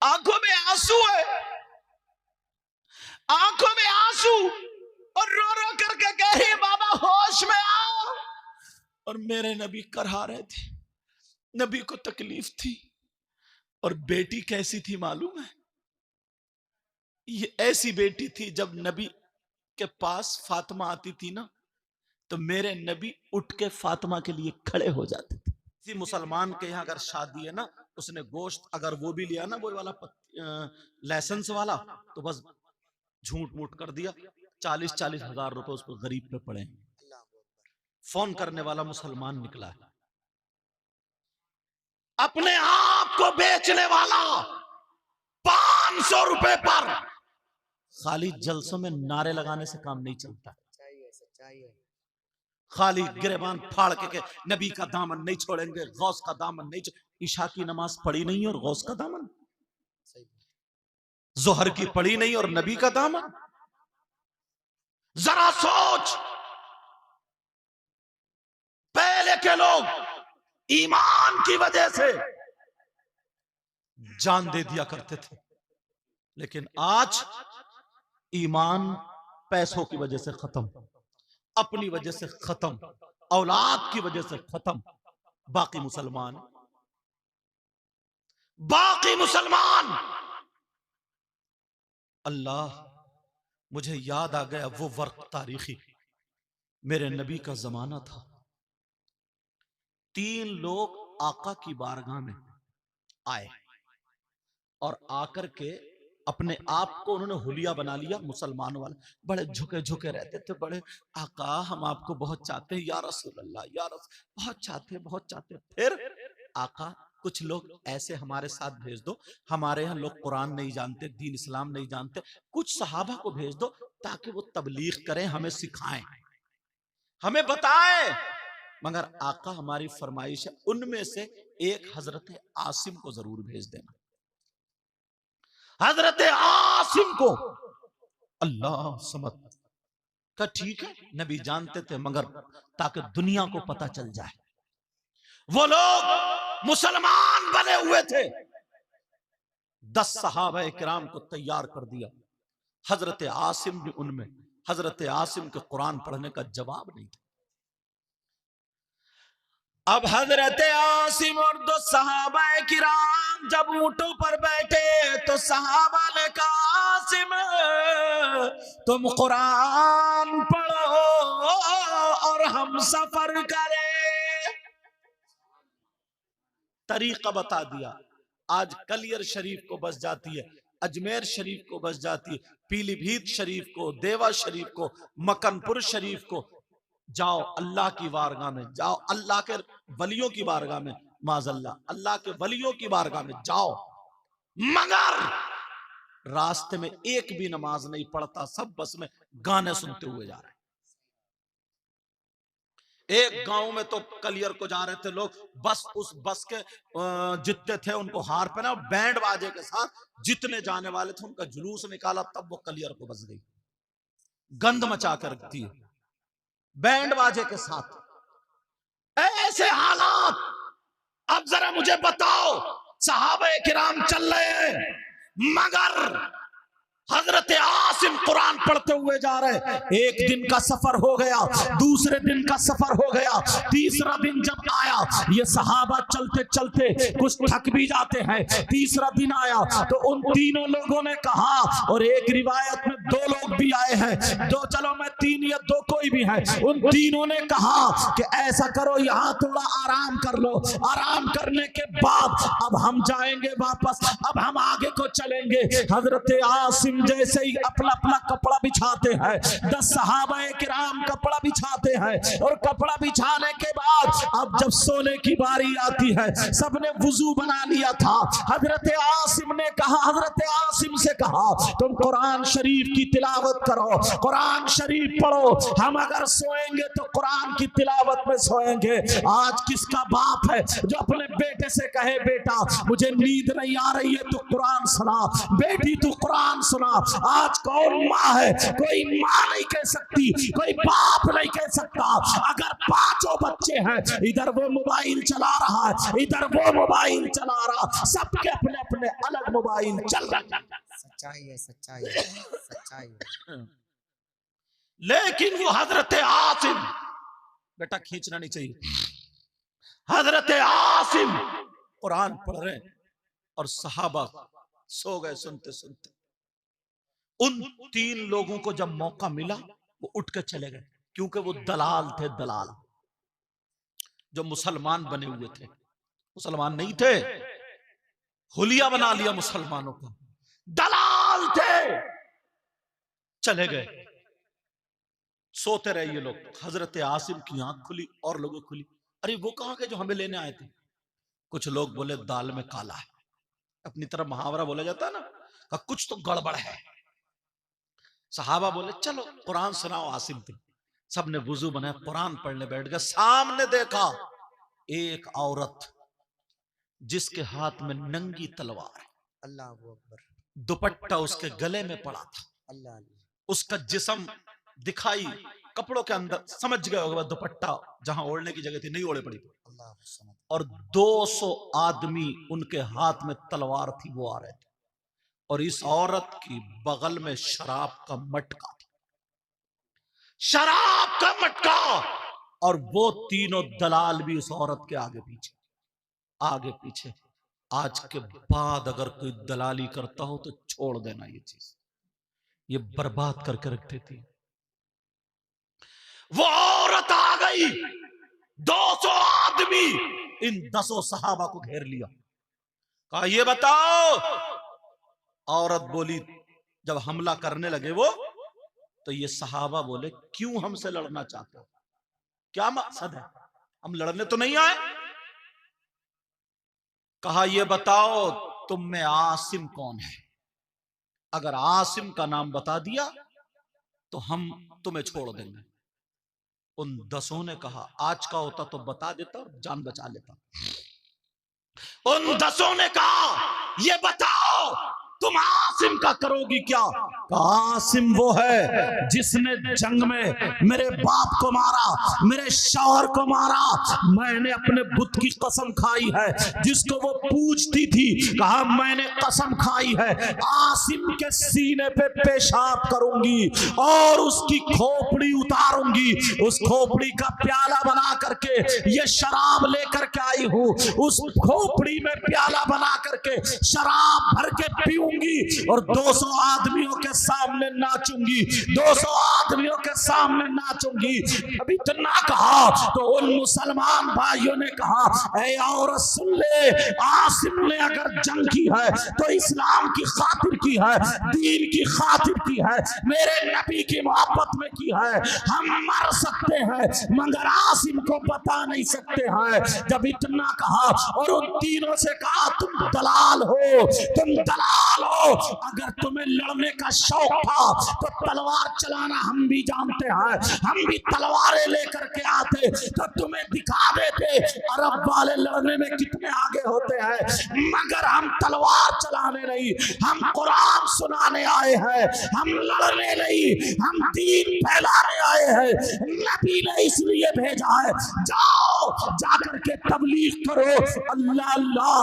आंखों में आंसू है, आंखों में आंसू, और रो रो करके कह रही बाबा होश में आओ। और मेरे नबी करहा रहे थे, नबी को तकलीफ थी। और बेटी कैसी थी मालूम है? ये ऐसी बेटी थी, जब नबी के पास फातिमा आती थी ना, तो मेरे नबी उठ के फातिमा के लिए खड़े हो जाते थे। किसी मुसलमान के यहाँ अगर शादी है ना, उसने गोश्त अगर वो भी लिया ना, वो वाला लाइसेंस वाला, तो बस झूठ मूठ कर दिया, 40-40 हजार रुपए उस पर गरीब पे पड़े। फोन करने वाला मुसलमान निकला है, अपने आप को बेचने वाला 500 रुपए पर। खाली जलसों में नारे लगाने से काम नहीं चलता, खाली गिरेबान फाड़ के नबी का दामन नहीं छोड़ेंगे, गौस का दामन नहीं ईशा की नमाज पढ़ी नहीं और गौस का दामन, जोहर की पढ़ी नहीं और नबी का दामन। जरा सोच, पहले के लोग ईमान की वजह से जान दे दिया करते थे, लेकिन आज ईमान पैसों की वजह से खत्म, अपनी वजह से खत्म, औलाद की वजह से खत्म। बाकी मुसलमान अल्लाह, मुझे याद आ गया वो वक्त तारीखी, मेरे नबी का जमाना था। 3 लोग आका की बारगाह में आए और आकर के अपने आप को उन्होंने हुलिया बना लिया मुसलमानों वाले, बड़े झुके झुके रहते थे, बड़े आका हम आपको बहुत चाहते हैं या रसूल अल्लाह, या रसूल, बहुत चाहते बहुत चाहते। फिर आका कुछ लोग ऐसे हमारे साथ भेज दो, हमारे यहाँ लोग कुरान नहीं जानते, दीन इस्लाम नहीं जानते, कुछ सहाबा को भेज दो ताकि वो तबलीग करें, हमें सिखाएं, हमें बताएं। मगर आका हमारी फरमाइश है, उनमें से एक हजरत आसिम को जरूर भेज देना। हजरत आसिम को अल्लाह समझ का, ठीक है, नबी जानते थे, मगर ताकि दुनिया को पता चल जाए, वो लोग मुसलमान बने हुए थे। 10 सहाबा किराम को तैयार कर दिया, हजरत आसिम भी उनमें। हजरत आसिम के कुरान पढ़ने का जवाब नहीं था। अब हजरत आसिम और 2 सहाबा किराम जब ऊंटों पर बैठे, तो सहाबा ने कहा आसिम तुम कुरान पढ़ो और हम सफर करें। तरीका बता दिया। आज कलियर शरीफ को बस जाती है, अजमेर शरीफ को बस जाती है, पीलीभीत शरीफ को, देवा शरीफ को, मकनपुर शरीफ को। जाओ अल्लाह की बारगाह में, जाओ अल्लाह के वलियों की बारगाह में, माज़अल्लाह अल्लाह के वलियों की बारगाह में जाओ, मगर रास्ते में एक भी नमाज नहीं पढ़ता, सब बस में गाने सुनते हुए जा रहे हैं। एक गांव में तो कलियर को जा रहे थे लोग, बस उस बस के जितने थे उनको हार पहना, बैंड बाजे के साथ जितने जाने वाले थे उनका जुलूस निकाला, तब वो कलियर को बस गई, गंद मचा कर रखती है बैंड बाजे के साथ। ऐसे हालात। अब जरा मुझे बताओ, सहाबा किराम चल रहे हैं, मगर हजरत आसिम कुरान पढ़ते हुए जा रहे। एक दिन का सफर हो गया, दूसरे दिन का सफर हो गया, तीसरा दिन जब आया, ये सहाबा चलते चलते कुछ थक भी जाते हैं। तीसरा दिन आया तो उन तीनों लोगों ने कहा, और एक रिवायत में 2 लोग भी आए हैं, 2 चलो मैं 3 या 2 कोई भी है, उन तीनों ने कहा कि ऐसा करो, यहाँ थोड़ा आराम कर लो, आराम करने के बाद अब हम जाएंगे वापस, अब हम आगे को चलेंगे। हजरत आसिम जैसे ही अपना अपना कपड़ा बिछाते हैं, 10 सहाबा किराम कपड़ा बिछाते हैं, और कपड़ा बिछाने के बाद अब जब सोने की बारी आती है, सबने वुजू बना लिया था। हजरत आसिम ने कहा, हजरत आसिम से कहा तुम कुरान शरीफ की तिलावत करो, कुरान शरीफ पढ़ो, हम अगर सोएंगे तो कुरान की तिलावत में सोएंगे। आज किसका बाप है जो अपने बेटे से कहे बेटा मुझे नींद नहीं आ रही है तो कुरान सुना, बेटी तू कुरान सुना। आज कौन माँ है? कोई माँ नहीं कह सकती, कोई बाप नहीं कह सकता। अगर पांचों बच्चे हैं, इधर वो मोबाइल चला रहा है, इधर वो मोबाइल चला रहा, सबके अपने अपने अलग मोबाइल चल रहा। सच्चाई है, सच्चाई है, सच्चाई है। लेकिन वो हजरत आसिम, बेटा खींचना नहीं चाहिए, हजरत आसिम कुरान पढ़ रहे और सहाबा सो गए सुनते सुनते। उन 3 लोगों को जब मौका मिला वो उठ के चले गए, क्योंकि वो दलाल थे, दलाल जो मुसलमान बने हुए थे, मुसलमान नहीं थे, हुलिया बना लिया मुसलमानों को, दलाल थे, चले गए। सोते रहे ये लोग। हजरत आसिम की आंख खुली और लोगों खुली, अरे वो कहां के जो हमें लेने आए थे? कुछ लोग बोले दाल में काला है, अपनी तरफ मुहावरा बोला जाता है ना, कुछ तो गड़बड़ है। सहाबा बोले चलो कुरान सुनाओ आसिम तुम। सबने वुजू बनाया, कुरान पढ़ने बैठ गए। सामने देखा एक औरत जिसके हाथ में नंगी तलवार है, अल्लाह अकबर, दुपट्टा उसके गले में पड़ा था, अल्लाह, उसका जिस्म दिखाई कपड़ों के अंदर, समझ गए होगा दुपट्टा जहां ओढ़ने की जगह थी नहीं ओढ़े पड़ी, और 200 आदमी उनके हाथ में तलवार थी, वो आ रहे थे, और इस औरत की बगल में शराब का मटका था, शराब का मटका, और वो तीनों दलाल भी उस औरत के आगे पीछे, आगे पीछे। आज के बाद अगर कोई दलाली करता हो तो छोड़ देना, ये चीज ये बर्बाद करके रख देती। वो औरत आ गई, 200 आदमी, इन 10 सहाबा को घेर लिया, कहा ये बताओ। औरत बोली, जब हमला करने लगे वो, तो ये सहाबा बोले क्यों हमसे लड़ना चाहते हो, क्या मकसद है? हम लड़ने तो नहीं आए। कहा ये बताओ तुम में आसिम कौन है? अगर आसिम का नाम बता दिया तो हम तुम्हें छोड़ देंगे। उन 10 ने कहा आज का होता तो बता देता और जान बचा लेता। उन 10 ने कहा ये बताओ तुम आसिम का करोगी क्या? आसिम वो है जिसने जंग में मेरे बाप को मारा, मेरे शौहर को मारा, मैंने अपने बुत की कसम खाई है, जिसको वो पूछती थी, कहा मैंने कसम खाई है आसिम के सीने पे पेशाब करूंगी और उसकी खोपड़ी उतारूंगी, उस खोपड़ी का प्याला बना करके ये शराब लेकर के आई हूं, उस खोपड़ी में प्याला बना करके शराब भर के पीऊंगी और 200 आदमियों के सामने नाचूंगी, 200 आदमियों के सामने नाचूंगी। अभी इतना कहा तो उन मुसलमान भाइयों ने कहा ऐ औरत सुन ले, आसिम ने अगर जंग की है तो इस्लाम की खातिर की है, दीन की खातिर की है, मेरे नबी की मोहब्बत में की है। हम मर सकते हैं मगर आसिम को बता नहीं सकते हैं। जब इतना कहा और उन तीनों से कहा तुम दलाल हो, तुम दलाल हो, अगर तुम्हें लड़ने का शौक था तो तलवार चलाना हम भी जानते हैं, हम भी तलवारें लेकर के आते तो तुम्हें दिखा देते अरब वाले लड़ने में कितने आगे होते हैं, मगर हम तलवार चलाने नहीं, हम कुरान सुनाने आए हैं, हम लड़ने नहीं, हम दीन फैलाने आए हैं। नबी ने इसलिए भेजा है जाओ जाकर के तबलीग करो। अल्लाह अल्लाह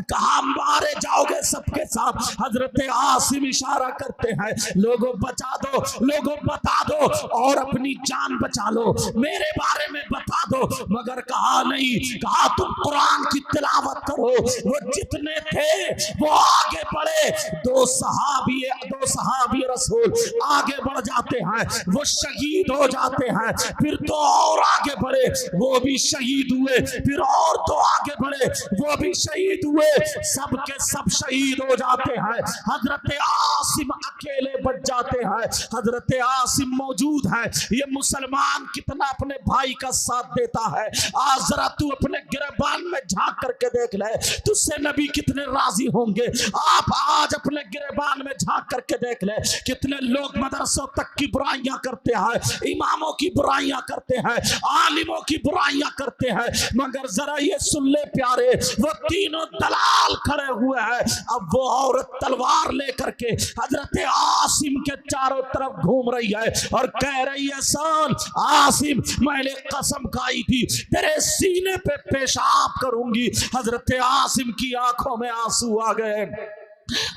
कहा मारे जाओगे सबके साथ। हजरत आसिम इशारा करते हैं लोगों बचा दो, लोगों बता दो और अपनी जान बचा लो, मेरे बारे में बता दो, मगर कहा नहीं, कहा तुम कुरान की तिलावत करो। वो जितने थे वो आगे बढ़े, दो सहाबी रसूल आगे बढ़ जाते हैं, वो शहीद हो जाते हैं, फिर 2 और आगे बढ़े वो भी शहीद हुए, फिर और 2 आगे बढ़े वो भी शहीद हुए, सब के सब शहीद हो जाते हैं। हजरत आसिम अकेले बच जाते हैं। हजरत आसिम मौजूद है, ये मुसलमान कितना अपने भाई का साथ देता है। आज जरा तू अपने गिरबान में झांक करके देख ले, तुझसे नबी कितने राजी होंगे। आप आज अपने गिरेबान में झांक करके देख ले, कितने लोग मदरसों तक की बुराइयां करते हैं, इमामों की बुराइयां करते हैं, आलिमों की बुराइयां करते हैं, मगर जरा ये सुन ले प्यारे, वो तीनों दलाल खड़े हुए हैं। अब वो औरत तलवार लेकर के हजरत आसिम के चारों तरफ घूम रही है और कह रही है, सुन आसिम, मैंने कसम खाई थी तेरे सीने पे पेशाब करूंगी। हजरत आसिम की आंखों में आंसू आ गए,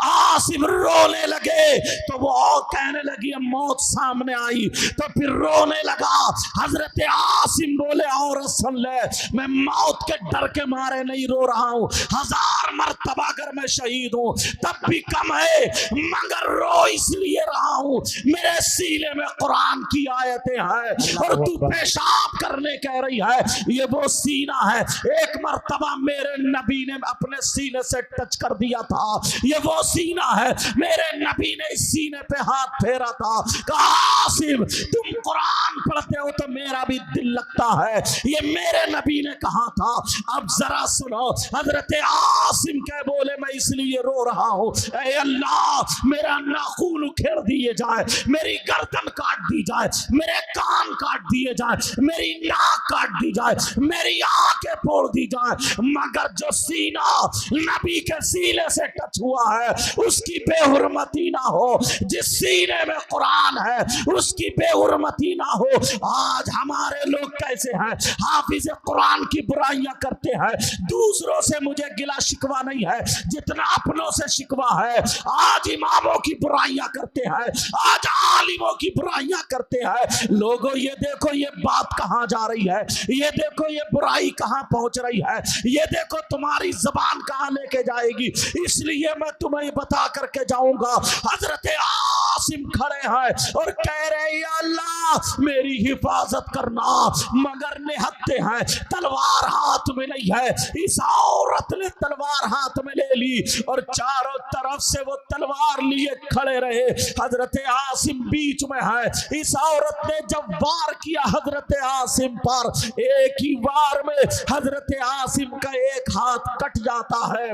आसिम रोने लगे। तो वो और कहने लगी, मौत सामने आई तो फिर रोने लगा। हजरत आसिम बोले, और सुन ले, मैं मौत के डर के मारे नहीं रो रहा हूं, 1000 मरतबा अगर मैं शहीद हूं तब भी कम है, मगर रो इसलिए रहा हूं मेरे सीने में कुरान की आयतें हैं और तू पेशाब करने कह रही है। ये वो सीना है, एक मरतबा मेरे नबी ने अपने सीने से टच कर दिया था, ये वो सीना है, मेरे नबी ने इस सीने पे हाथ फेरा था, कहा आसिम तुम कुरान पढ़ते हो तो मेरा भी दिल लगता है, ये मेरे नबी ने कहा था। अब जरा सुनो, हजरत आसिम क्या बोले, मैं इसलिए रो रहा हूं, ऐ अल्लाह मेरा नाखून उखेड़ दिए जाए, मेरी गर्दन काट दी जाए, मेरे कान काट दिए जाए, मेरी नाक काट दी जाए, मेरी आंखें फोड़ दी जाए, मगर जो सीना नबी के सीने से टच हुआ है उसकी बेहुरमती ना हो, जिस सीने में कुरान है उसकी बेहुरमती ना हो। आज हमारे लोग कैसे हैं, हाफिज कुरान की बुराइयां करते हैं, दूसरों से मुझे गिला शिकवा नहीं है जितना अपनों से शिकवा है। आज इमामों की बुराइयां करते हैं, आज आलिमों की बुराइयां करते हैं। लोगों ये देखो ये बात कहां जा रही है, ये देखो ये बुराई कहां पहुंच रही है, ये देखो तुम्हारी जबान कहां लेके जाएगी। इसलिए मैं तुम्हें बता करके जाऊंगा, हजरत आसिम खड़े हैं और कह रहे हैं, अल्लाह मेरी हिफाजत करना, मगर निहत्ते हैं, तलवार हाथ में नहीं है। इस औरत ने तलवार हाथ में ले ली और चारों तरफ से वो तलवार लिए खड़े रहे। हजरत आसिम बीच में है। इस औरत ने जब वार किया हजरत आसिम पर, एक ही वार में हजरत आसिम का एक हाथ कट जाता है,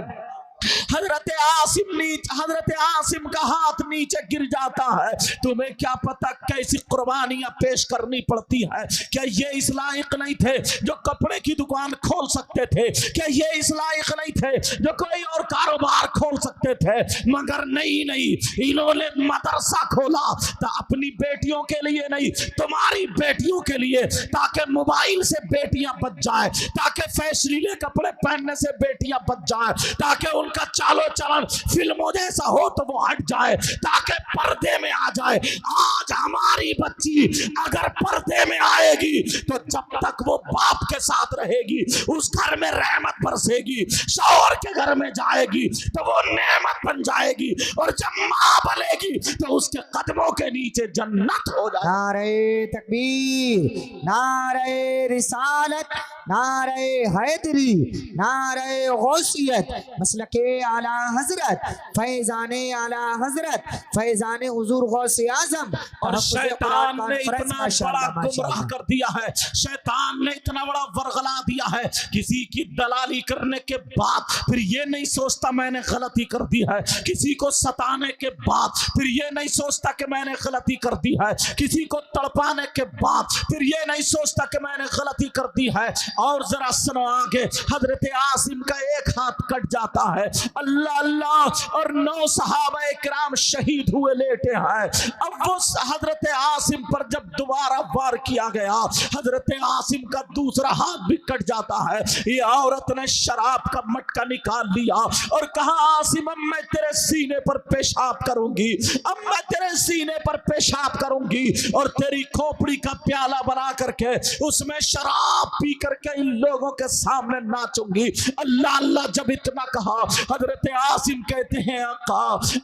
हजरत आसिम का हाथ नीचे गिर जाता है। तुम्हें क्या पता कैसी कुर्बानियां पेश करनी पड़ती है। क्या ये इस लायक नहीं थे जो कपड़े की दुकान खोल सकते थे, क्या ये इस लायक नहीं थे जो कोई और कारोबार खोल सकते थे, मगर नहीं, इन्होंने मदरसा खोला तो अपनी बेटियों के लिए नहीं, तुम्हारी बेटियों के लिए, ताकि मोबाइल से बेटियां बच जाए, ताकि फैशनीले कपड़े पहनने से बेटियां बच जाए, ताकि उनका चालो चलन फिल्मों जैसा हो तो वो हट जाए, ताकि पर्दे में आ जाए। आज हमारी बच्ची अगर पर्दे में आएगी तो जब तक वो बाप के साथ रहेगी उस घर में रहमत बरसेगी, शौहर के घर में जाएगी तो वो नेमत बन जाएगी, और जब माँ बनेगी तो उसके कदमों के नीचे जन्नत हो जाएगी। नारे तकबीर, नारे रिसालत, नारे हैदरी, नारे गौसियत, मसलके आला हजरत, फैजाने आला हजरत, फैजाने हुजूर गौसे आजम। और शैतान ने इतना बड़ा गुमराह कर दिया है, शैतान ने इतना बड़ा वरगला दिया है, किसी की दलाली करने के बाद फिर ये नहीं सोचता मैंने गलती कर दी है, किसी को सताने के बाद फिर ये नहीं सोचता कि मैंने गलती कर दी है, किसी को तड़पाने के बाद फिर ये नहीं सोचता कि मैंने गलती कर दी है। और जरा सुनो आगे, हजरत आसिम का एक हाथ कट जाता है, अल्लाह अल्लाह, और 9 सहाबा इकराम शहीद हुए लेटे हैं। अब वो हजरत आसिम पर जब दोबारा वार किया गया, हजरत आसिम का दूसरा हाथ भी कट जाता है। ये औरत ने शराब का मटका निकाल लिया और कहा, आसिम अब मैं तेरे सीने पर पेशाब करूंगी, अब मैं तेरे सीने पर पेशाब करूंगी और तेरी खोपड़ी का प्याला बना करके उसमें शराब पी करके इन लोगों के सामने नाचूंगी। अल्लाह अल्लाह जब इतना कहा, हजरत आसिम कहते हैं, आका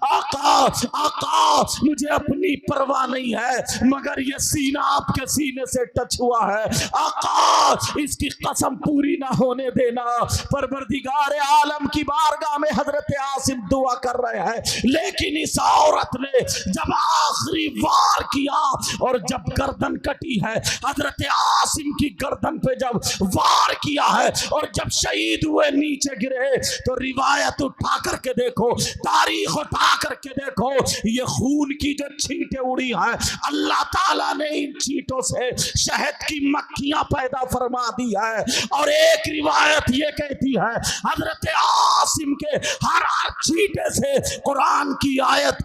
आका आका मुझे अपनी परवाह नहीं है, मगर ये सीना आपके सीने से टच हुआ है, आका इसकी कसम पूरी ना होने देना। परवरदिगार आलम की बारगाह में हजरत आसिम दुआ कर रहे हैं, लेकिन इस औरत ने जब आखिरी वार किया और जब गर्दन कटी है, हजरत आसिम की गर्दन पे जब वार किया है और जब शहीद हुए नीचे गिरे, तो रिवायत रिवायत उठा करके देखो, तारीख उठा करके देखो, ये खून की जो छींटें उड़ी है, अल्लाह ताला ने इन छींटों से शहद की मक्खियां पैदा फरमा दी है। और एक रिवायत ये कहती है हजरत आसिम के हर हर छींटे से कुरान की आयत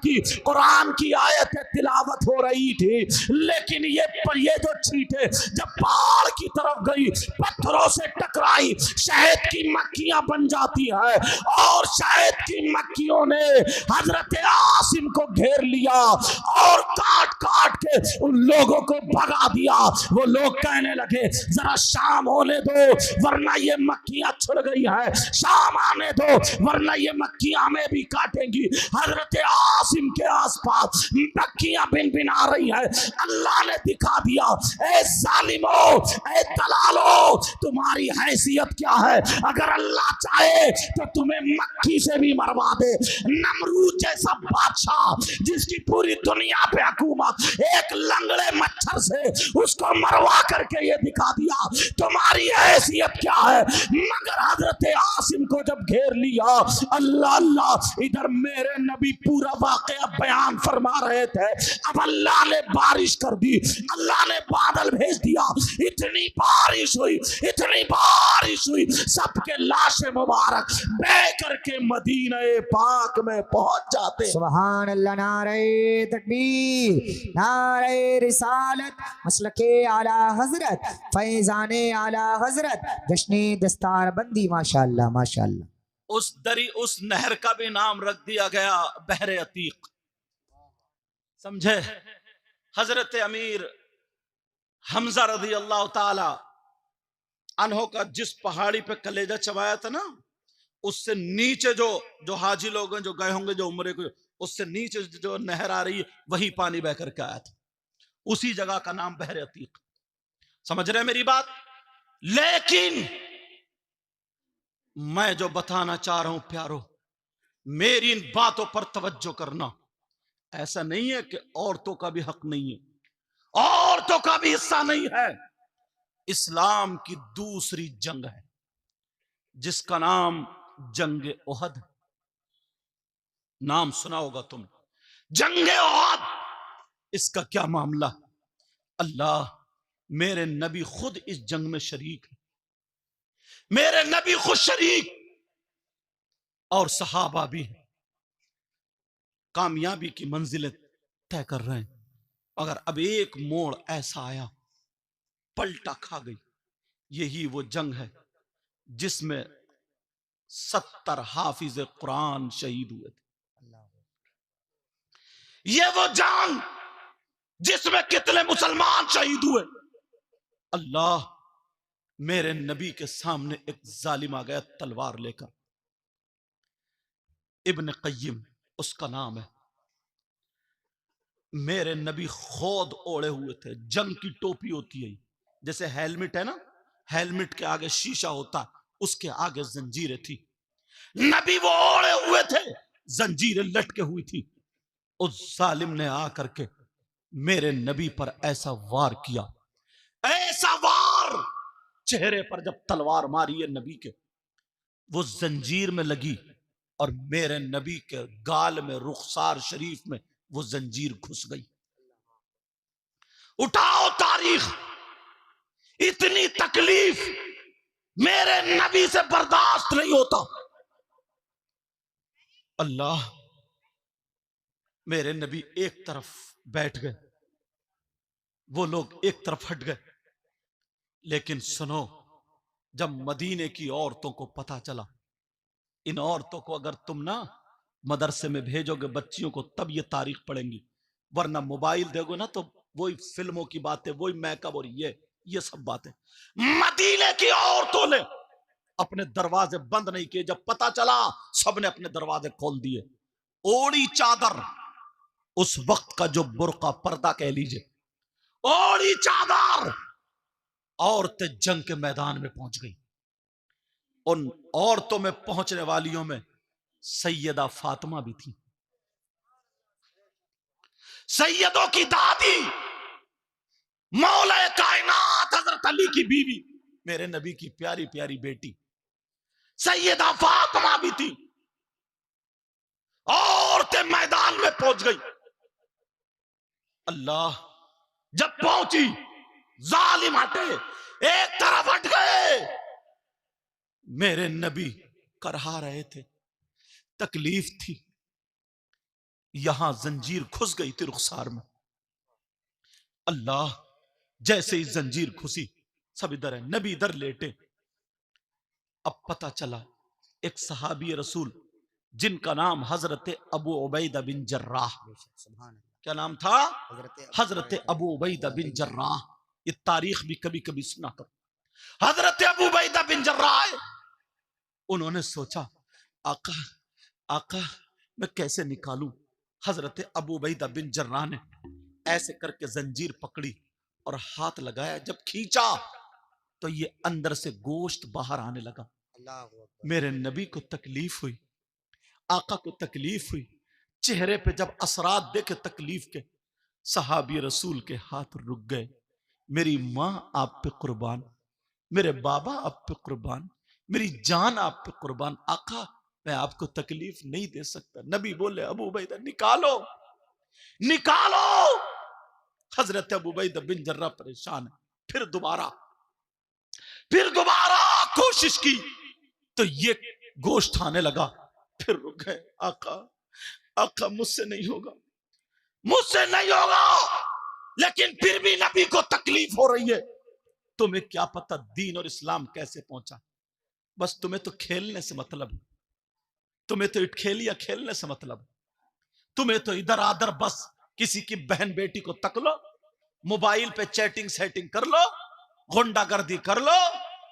तिलावत हो रही थी। लेकिन ये जो छींटे जब पहाड़ की तरफ गई, पत्थरों से टकराई, शहद की मक्खियां बन जाती है और शहद की मक्खियों ने हजरत आसिम को घेर लिया और काट काट के उन लोगों को भगा दिया। वो लोग कहने लगे जरा शाम होने दो वरना ये मक्खियां छुड़ गई है, शाम आने दो वरना ये मक्खियां हमें भी काटेंगी। हजरत आसिम के आसपास मक्खियां भिन भिन आ रही है। अल्लाह ने दिखा दिया, ए जालिमो, ए दलालो, तुम्हारी हैसियत क्या है? अगर अल्लाह चाहे तो तुम्हें मक्खी से भी मरवा दे। नमरूद जैसा बादशाह जिसकी पूरी दुनिया पे हुकूमत, एक लंगड़े मच्छर से उसको मरवा करके ये दिखा दिया तुम्हारी हैसियत क्या है। मगर हजरत आसिम को जब घेर लिया, अल्लाह अल्लाह, इधर मेरे नबी पूरा वाकया बयान फरमा रहे थे। अब अल्लाह ने बारिश कर दी, अल्लाह ने बादल भेज दिया, इतनी बारिश हुई, सबके लाशें मुबारक बह करके मदीना पाक में पहुंच जाते। सुभान अल्लाह, नारे तकबीर, नारे रिसालत, मसलके आला हजरत, फैजाने आला हजरत, जश्ने दस्तार बंदी, माशाअल्लाह माशाअल्लाह। उस नहर का भी नाम रख दिया गया बहरे अतीक। समझे? हजरत अमीर हमजा रज़ी अल्लाह ताला अन्हो का जिस पहाड़ी पे कलेजा चबाया था ना, उससे नीचे जो हाजी लोग हैं जो गए होंगे जो उम्रे को, उससे नीचे जो नहर आ रही है वही पानी बह करके आया था। उसी जगह का नाम बहरे अतीक। समझ रहे मेरी बात? लेकिन मैं जो बताना चाह रहा हूं प्यारो, मेरी इन बातों पर तवज्जो करना। ऐसा नहीं है कि औरतों का भी हक नहीं है, औरतों का भी हिस्सा नहीं है। इस्लाम की दूसरी जंग है जिसका नाम जंग ओहद। नाम सुना होगा तुम, जंग ओहद। इसका क्या मामला? अल्लाह, मेरे नबी खुद इस जंग में शरीक है, मेरे नबी खुद शरीक और सहाबा भी है। कामयाबी की मंजिलें तय कर रहे हैं। अगर अब एक मोड़ ऐसा आया, पलटा खा गई, यही वो जंग है जिसमें 70 हाफिज कुरान शहीद हुए थे। ये वो जंग जिसमें कितने मुसलमान शहीद हुए। अल्लाह, मेरे नबी के सामने एक जालिम आ गया तलवार लेकर, इब्न कय्यिम उसका नाम है। मेरे नबी खोद ओढ़े हुए थे, जंग की टोपी होती है जैसे हेलमेट है ना, हेलमेट के आगे शीशा होता, उसके आगे जंजीरें थी। नबी वो ओढ़े हुए थे, जंजीरें लटके हुई थी। उस जालिम ने आकर के मेरे नबी पर ऐसा वार किया, ऐसा वार, चेहरे पर जब तलवार मारी है नबी के, वो जंजीर में लगी और मेरे नबी के गाल में, रुखसार शरीफ में वो जंजीर घुस गई। उठाओ तारीख, इतनी तकलीफ मेरे नबी से बर्दाश्त नहीं होता। अल्लाह, मेरे नबी एक तरफ बैठ गए, वो लोग एक तरफ हट गए। लेकिन सुनो, जब मदीने की औरतों को पता चला, इन औरतों को अगर तुम ना मदरसे में भेजोगे बच्चियों को, तब ये तारीख पढ़ेंगी, वरना मोबाइल दोगे ना तो वही फिल्मों की बातें, वही मेकअप और ये सब बातें। मदीने की औरतों ने अपने दरवाजे बंद नहीं किए। जब पता चला, सबने अपने दरवाजे खोल दिए। ओढ़ी चादर, उस वक्त का जो बुर्का, पर्दा कह लीजिए, ओढ़ी चादर, औरतें जंग के मैदान में पहुंच गई। उन औरतों में पहुंचने वालियों में सैयदा फातिमा भी थी, सैयदों की दादी, मौला कायनात हजरत अली की बीवी, मेरे नबी की प्यारी प्यारी बेटी सैयदा फातिमा भी थी। मैदान में पहुंच गई। अल्लाह जब पहुंची, जालिम हटे, एक तरफ हट गए। मेरे नबी करहा रहे थे, तकलीफ थी। यहां जंजीर घुस गई थी रुखसार में। अल्लाह जैसे ही जंजीर घुसी, सब इधर है, नबी इधर लेटे। अब पता चला एक सहाबी रसूल जिनका नाम हजरत अबू उबैदा बिन जर्राह, सुभान अल्लाह। क्या नाम था? हजरत हजरत अबू उबैदा बिन जर्राह। ये तारीख भी कभी कभी सुना करो। हजरत अबू उबैदा बिन जर्राह, उन्होंने सोचा आका आका मैं कैसे निकालूं। हजरत अबू उबैदा बिन जर्राह ने ऐसे करके जंजीर पकड़ी और हाथ लगाया। जब खींचा तो ये अंदर से गोश्त बाहर आने लगा। अल्लाह हू अकबर। मेरे नबी को तकलीफ हुई, आका को तकलीफ हुई। चेहरे पे जब असरात देखे तकलीफ के, सहाबी रसूल के हाथ रुक गए। मेरी माँ आप पे कुर्बान, मेरे बाबा आप पे कुर्बान, मेरी जान आप पे कुर्बान। आका मैं आपको तकलीफ नहीं दे सकता। नबी बोले अबू उबैदा निकालो निकालो। हजरत अबू उबैदा बिन जर्राह परेशान है। फिर दोबारा कोशिश की तो ये गोश्त आने लगा। फिर रुक गए। आका आका मुझसे नहीं होगा, मुझसे नहीं होगा। लेकिन फिर भी नबी को तकलीफ हो रही है। तुम्हें क्या पता दीन और इस्लाम कैसे पहुंचा। बस तुम्हें तो खेलने से मतलब है, तुम्हें तो इटखेलिया खेलने से मतलब है। तुम्हें तो इधर आधर बस किसी की बहन बेटी को तक लो, मोबाइल पे चैटिंग सेटिंग कर लो, गुंडागर्दी कर लो,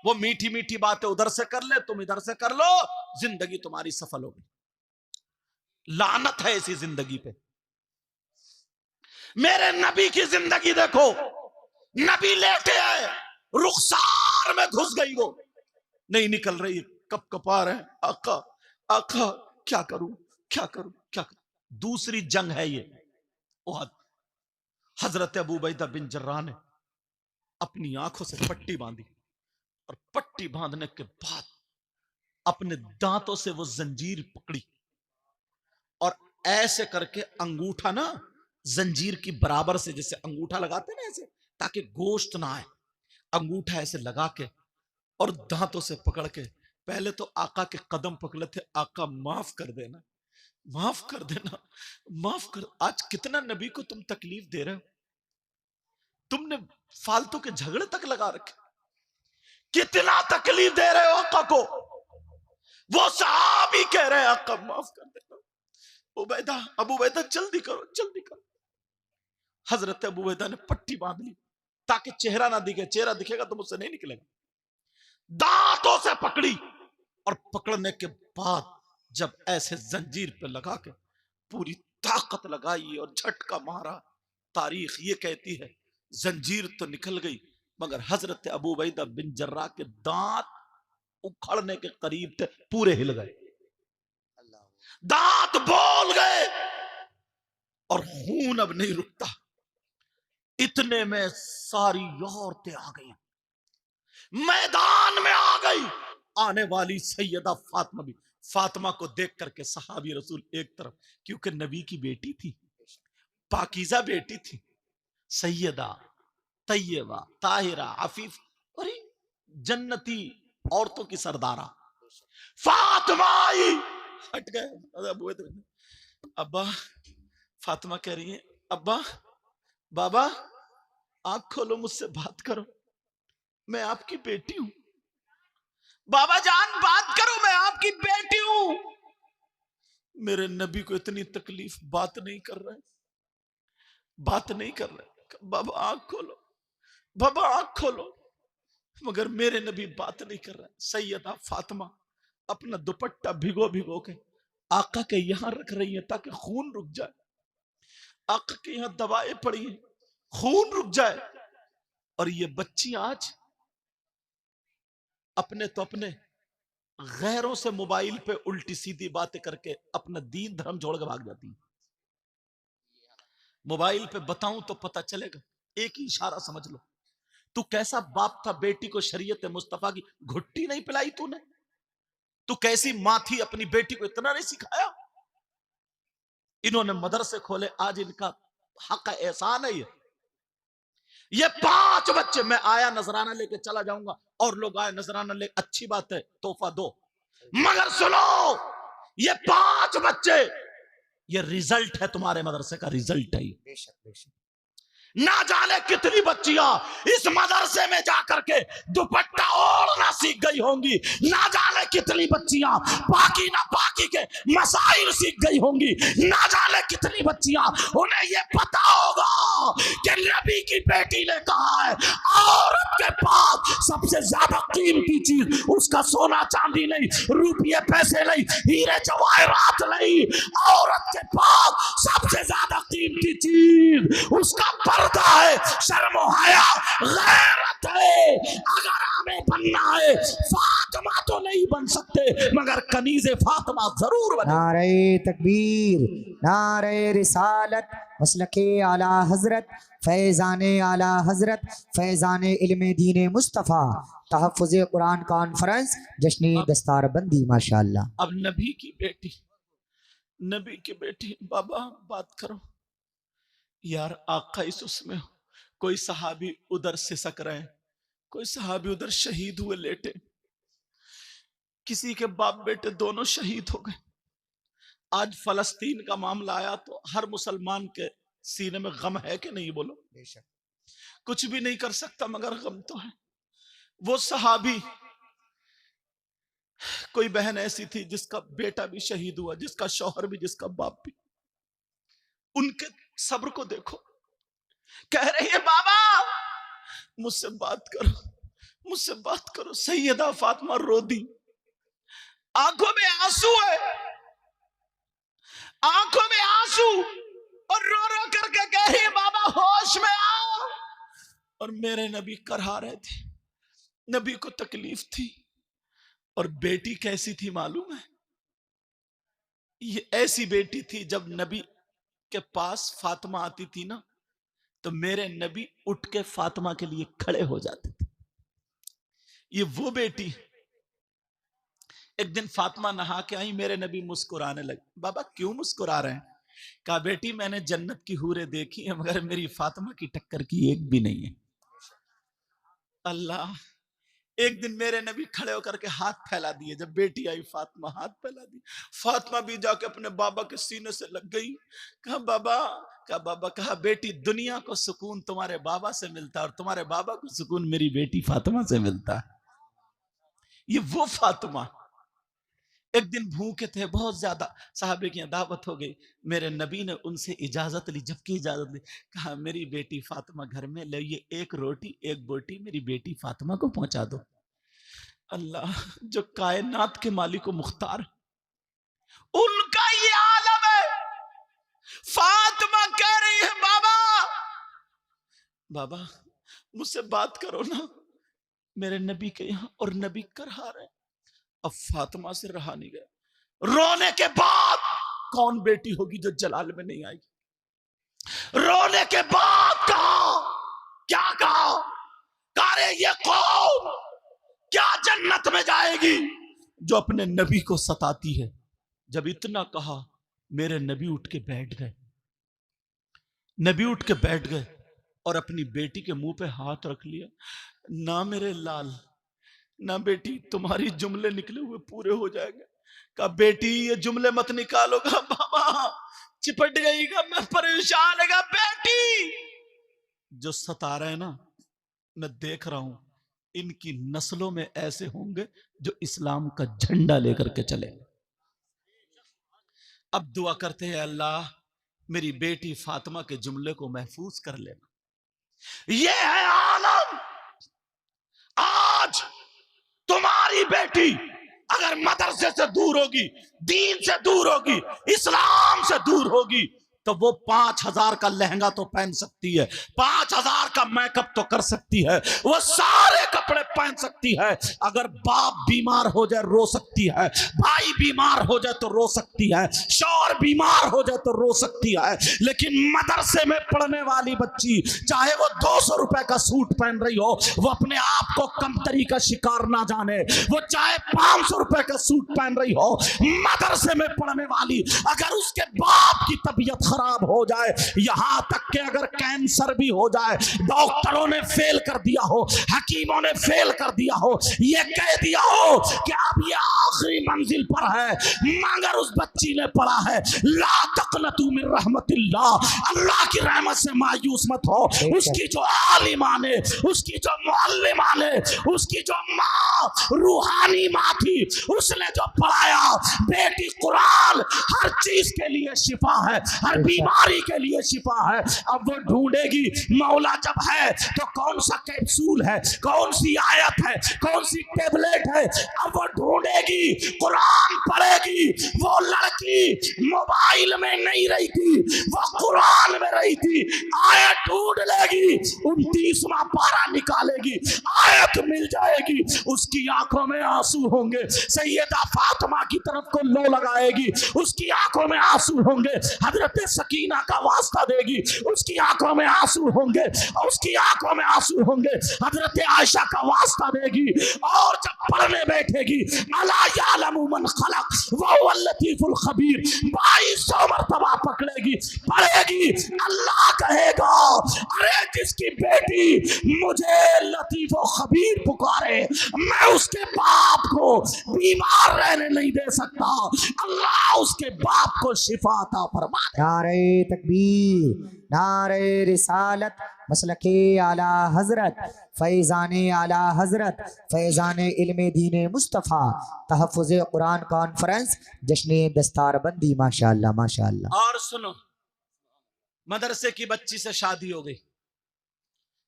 वो मीठी मीठी बातें उधर से कर ले, तुम इधर से कर लो, जिंदगी तुम्हारी सफल होगी। लानत है ऐसी जिंदगी पे। मेरे नबी की जिंदगी देखो, नबी लेटे हैं, रुखसार में घुस गई, वो नहीं निकल रही, कप कपा रहे हैं। आका आका क्या करूं क्या करूं क्या करूं। दूसरी जंग है ये उहद। हजरत अबू उबैदा बिन जर्राह ने अपनी आंखों से पट्टी बांधी और पट्टी बांधने के बाद अपने दांतों से वो जंजीर पकड़ी और ऐसे करके अंगूठा ना जंजीर की बराबर से, जैसे अंगूठा लगाते ना ऐसे ताकि गोश्त ना आए, अंगूठा ऐसे लगा के और दांतों से पकड़ के पहले तो आका के कदम पकड़े थे। आका माफ कर देना, माफ कर देना, माफ कर। आज कितना नबी को तुम तकलीफ दे रहे हो, तुमने फालतू के झगड़े तक लगा रखे। कितना तकलीफ दे रहे हो आका को। वो सहाबी कह रहे हैं आका माफ कर देना। उबैदा अबू उबैदा जल्दी करो जल्दी करो। हजरत अबू उबैदा ने पट्टी बांध ली ताकि चेहरा ना दिखे, चेहरा दिखेगा तो मुझसे नहीं निकलेगा। दांतों से पकड़ी और पकड़ने के बाद जब ऐसे जंजीर पे लगा के पूरी ताकत लगाई और झटका मारा, तारीख ये कहती है जंजीर तो निकल गई मगर हजरत अबू उबैदा बिन जर्राह के दांत उखड़ने के करीब थे, पूरे हिल गए, दांत बोल गए और खून अब नहीं रुकता। इतने में सारी औरतें आ गई, मैदान में आ गई। आने वाली सैयदा फातिमा भी, फातिमा को देख करके सहाबी रसूल एक तरफ, क्योंकि नबी की बेटी थी, पाकीज़ा बेटी थी, सैयदा तैयबा ताहिरा अफीफ, अरे जन्नती औरतों की सरदारा फातिमा आई। हट गए। अब्बा, फातिमा कह रही है अब्बा बाबा आंख खोलो, मुझसे बात करो, मैं आपकी बेटी हूं। बाबा जान बात करो, मैं आपकी बेटी हूं। मेरे नबी को इतनी तकलीफ, बात नहीं कर रहे, बात नहीं कर रहे। बाबा आंख खोलो, बाबा आंख खोलो, मगर मेरे नबी बात नहीं कर रहे। सैयदा फातिमा अपना दुपट्टा भिगो भिगो के आका के यहां रख रही है ताकि खून रुक जाए। आका के यहां दवाएं पड़ी हैं, खून रुक जाए। और ये बच्ची आज अपने तो अपने गैरों से मोबाइल पे उल्टी सीधी बातें करके अपना दीन धर्म छोड़ के भाग जाती है। मोबाइल पे बताऊं तो पता चलेगा, एक ही इशारा समझ लो। तू कैसा बाप था, बेटी को शरीयत मुस्तफा की घुट्टी नहीं पिलाई तूने? तू कैसी मां थी, अपनी बेटी को इतना नहीं सिखाया? इन्होंने मदरसे खोले, आज इनका हक एहसान है। ये 5 बच्चे, मैं आया नजराना लेके चला जाऊंगा और लोग आए नजराना ले, अच्छी बात है, तोहफा दो, मगर सुनो, ये 5 बच्चे, ये रिजल्ट है, तुम्हारे मदरसे का रिजल्ट है। बेशक बेशक। ना जाने कितनी बच्चियां इस मदरसे में जाकर के दुपट्टा ओढ़ना सीख गई होंगी, ना जाने कितनी बच्चियां पाकी ना पाकी के मसाइल सीख गई होंगी, ना जाने कितनी बच्चियां उन्हें ये पता होगा कि नबी की बेटी ने कहा है औरत के पास सबसे ज्यादा कीमती चीज उसका सोना चांदी नहीं, रुपये पैसे नहीं, हीरे जवाहरात नहीं, औरत के पास सबसे ज्यादा कीमती चीज उसका पर्दा है, शर्म हया गैरत है। अगर हमें बनना है, फातिमा तो नहीं बन सकते मगर कनीज़े फातिमा जरूर बने। नारे तकबीर, नारे रिसालत, मसलके आला हजरत, फैज़ाने आला हजरत, फैज़ाने इल्मे दीन मुस्तफ़ा, तहफ़्फ़ुज़े कुरान कॉन्फ्रेंस, जश्न दस्तारबंदी। माशाअल्लाह। अब नबी की बेटी, नबी की बेटी, बाबा बात करो यार, आका इस उसमें कोई सहाबी उधर सिसक रहे हैं, कोई सहाबी उधर शहीद हुए लेटे, किसी के बाप बेटे दोनों शहीद हो गए। आज फलस्तीन का मामला आया तो हर मुसलमान के सीने में गम है कि नहीं, बोलो। बेशक। कुछ भी नहीं कर सकता मगर गम तो है। वो सहाबी, कोई बहन ऐसी थी जिसका बेटा भी शहीद हुआ, जिसका शौहर भी, जिसका बाप भी, उनके सब्र को देखो। कह रही है बाबा मुझसे बात करो, मुझसे बात करो। सैयदा फातिमा रो दी, आंखों में आंसू है, आंखों में आंसू, और रो रो करके कह रही है बाबा होश में आओ। और मेरे नबी करहा रहे थे, नबी को तकलीफ थी। और बेटी कैसी थी मालूम है? ये ऐसी बेटी थी, जब नबी के पास फातिमा आती थी ना तो मेरे नबी उठ के फातिमा के लिए खड़े हो जाते थे। ये वो बेटी। एक दिन फातिमा नहा के आई, मेरे नबी मुस्कुराने लगे। बाबा क्यों मुस्कुरा रहे हैं? कहा बेटी मैंने जन्नत की हूरें देखी है मगर मेरी फातिमा की टक्कर की एक भी नहीं है। अल्लाह, एक दिन मेरे नबी खड़े होकर के हाथ फैला दिए, जब बेटी आई फातिमा हाथ फैला दी, फातिमा भी जाके अपने बाबा के सीने से लग गई। कहा बाबा, कहा बाबा, कहा बेटी दुनिया को सुकून तुम्हारे बाबा से मिलता है और तुम्हारे बाबा को सुकून मेरी बेटी फातिमा से मिलता है। ये वो फातिमा। एक दिन भूखे थे बहुत ज्यादा, साहबे की दावत हो गई, मेरे नबी ने उनसे इजाजत ली। जबकि इजाजत ली, कहा मेरी बेटी फातिमा घर में, ले ये एक रोटी एक बोटी मेरी बेटी फातिमा को पहुंचा दो। अल्लाह, जो कायनात के मालिक मुख्तार, उनका ये आलम है। फातिमा कह रही है बाबा, बाबा मुझसे बात करो ना मेरे नबी के यहां, और नबी करहा रहे। अब फातिमा से रहा नहीं गया। रोने के बाद कौन बेटी होगी जो जलाल में नहीं आएगी? रोने के बाद कहा, क्या कहा? अरे ये कौन क्या जन्नत में जाएगी जो अपने नबी को सताती है? जब इतना कहा मेरे नबी उठ के बैठ गए, नबी उठ के बैठ गए और अपनी बेटी के मुंह पे हाथ रख लिया। ना मेरे लाल, ना बेटी, तुम्हारी जुमले निकले हुए पूरे हो जाएंगे। कहा बेटी ये जुमले मत निकालोगा। बाबा चिपट गई, का मैं परेशान है। बेटी जो सता रहे हैं ना, मैं देख रहा हूं इनकी नस्लों में ऐसे होंगे जो इस्लाम का झंडा लेकर के चले। अब दुआ करते हैं अल्लाह मेरी बेटी फातिमा के जुमले को महफूज कर लेना। ये है आलम। आज तुम्हारी बेटी अगर मदरसे से दूर होगी, दीन से दूर होगी, इस्लाम से दूर होगी, तो वो 5,000 का लहंगा तो पहन सकती है, 5,000 का मेकअप तो कर सकती है, वो सारे कपड़े पहन सकती है। अगर बाप बीमार हो जाए रो सकती है, भाई बीमार हो जाए तो रो सकती है, शौहर बीमार हो जाए तो रो सकती है। लेकिन मदरसे में पढ़ने वाली बच्ची, चाहे वो 200 रुपए का सूट पहन रही हो, वो अपने आप को कमतरी का शिकार ना जाने, वो चाहे 500 रुपए का सूट पहन रही हो, मदरसे में पढ़ने वाली अगर उसके बाप की तबीयत हो जाए, यहां तक कि अगर कैंसर भी हो जाए, डॉक्टरों ने फेल कर दिया हो, हकीमों ने फेल कर दिया हो, ये कह दिया हो कि अब ये आखिरी मंजिल पर है, मगर उस बच्ची ने पढ़ा है ला तक़नतू मिन रहमतिल्लाह, अल्लाह की रहमत से मायूस मत हो। उसकी जो आलिमा ने, उसकी जो मुअल्लिमा ने, उसकी जो माँ रूहानी माँ थी, उसने जो पढ़ाया, बेटी कुरान हर चीज के लिए शिफा है, हर बीमारी के लिए शिफा है। अब वो ढूंढेगी मौला जब है तो कौन सा कैप्सूल है, कौन सी आयत है, कौन सी टेबलेट है, अब वो ढूंढेगी, कुरान पढ़ेगी। वो लड़की मोबाइल में नहीं रही थी, वो कुरान में रही थी। आयत ढूंढ लेगी, 29वां पारा निकालेगी, आयत मिल जाएगी, उसकी आंखों में आंसू होंगे, सैयदा फातिमा की तरफ को लो लगाएगी, उसकी आंखों में आंसू होंगे, हजरत सकीना का वास्ता देगी, उसकी आंखों में आंसू होंगे, उसकी आंखों में आंसू होंगे, हजरत आयशा का वास्ता देगी। और जब पढ़ने बैठेगी, अला यालमु मन खलक व हुवल लतीफुल खबीर, 2200 मरतबा पकड़ेगी, पढ़ेगी, अल्लाह कहेगा अरे जिसकी बेटी मुझे लतीफ व खबीर पुकारे, मैं उसके बाप को बीमार रहने नहीं दे सकता, अल्लाह उसके बाप को शिफा अता फरमा दे। नारे तकबीर, नारे रिसालत, मसलके आला हजरत, फैज़ाने आला हजरत, फैज़ाने इल्मे दीन मुस्तफ़ा, तहफ़्फ़ुज़े कुरान कॉन्फ्रेंस, जश्न दस्तारबंदी। माशाअल्लाह माशाअल्लाह। और सुनो, मदरसे की बच्ची से शादी हो गई,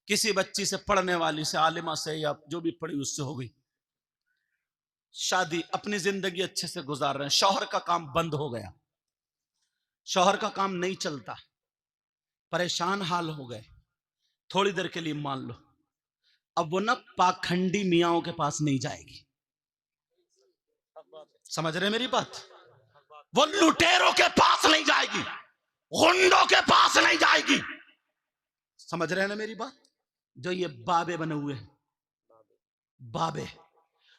किसी बच्ची से पढ़ने वाली से, आलिमा से या जो भी पढ़ी उससे हो गई शादी, अपनी जिंदगी अच्छे से गुजार रहे हैं, शौहर का काम बंद हो गया, शौहर का काम नहीं चलता, परेशान हाल हो गए। थोड़ी देर के लिए मान लो, अब वो ना पाखंडी मियाओं के पास नहीं जाएगी, समझ रहे मेरी बात? वो लुटेरों के पास नहीं जाएगी, गुंडों के पास नहीं जाएगी, समझ रहे हैं ना मेरी बात? जो ये बाबे बने हुए हैं, बाबे,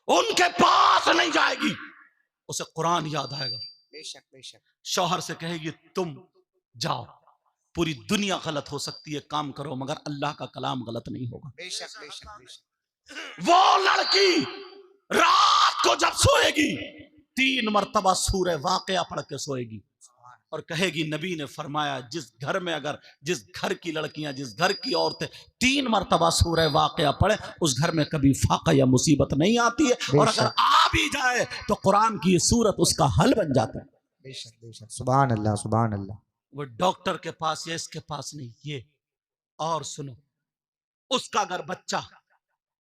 उनके पास नहीं जाएगी, उसे कुरान याद आएगा। बेशक बेशक। शौहर से कहेगी तुम जाओ, पूरी दुनिया गलत हो सकती है, काम करो, मगर अल्लाह का कलाम गलत नहीं होगा। बेशक बेशक बेशक। वो लड़की रात को जब सोएगी 3 मरतबा सूरह वाक़िया पढ़ के सोएगी और कहेगी नबी ने फरमाया जिस घर में, अगर जिस घर की लड़कियां, जिस घर की औरतें 3 मरतबा सूरह वाक़िया पढ़े, उस घर में कभी फाका या मुसीबत नहीं आती है, और अगर आ भी जाए तो कुरान की सूरत उसका हल बन जाता है। बेशक बेशक। सुभान अल्लाह सुभान अल्लाह। वो डॉक्टर के पास या इसके पास नहीं, ये। और सुनो, उसका अगर बच्चा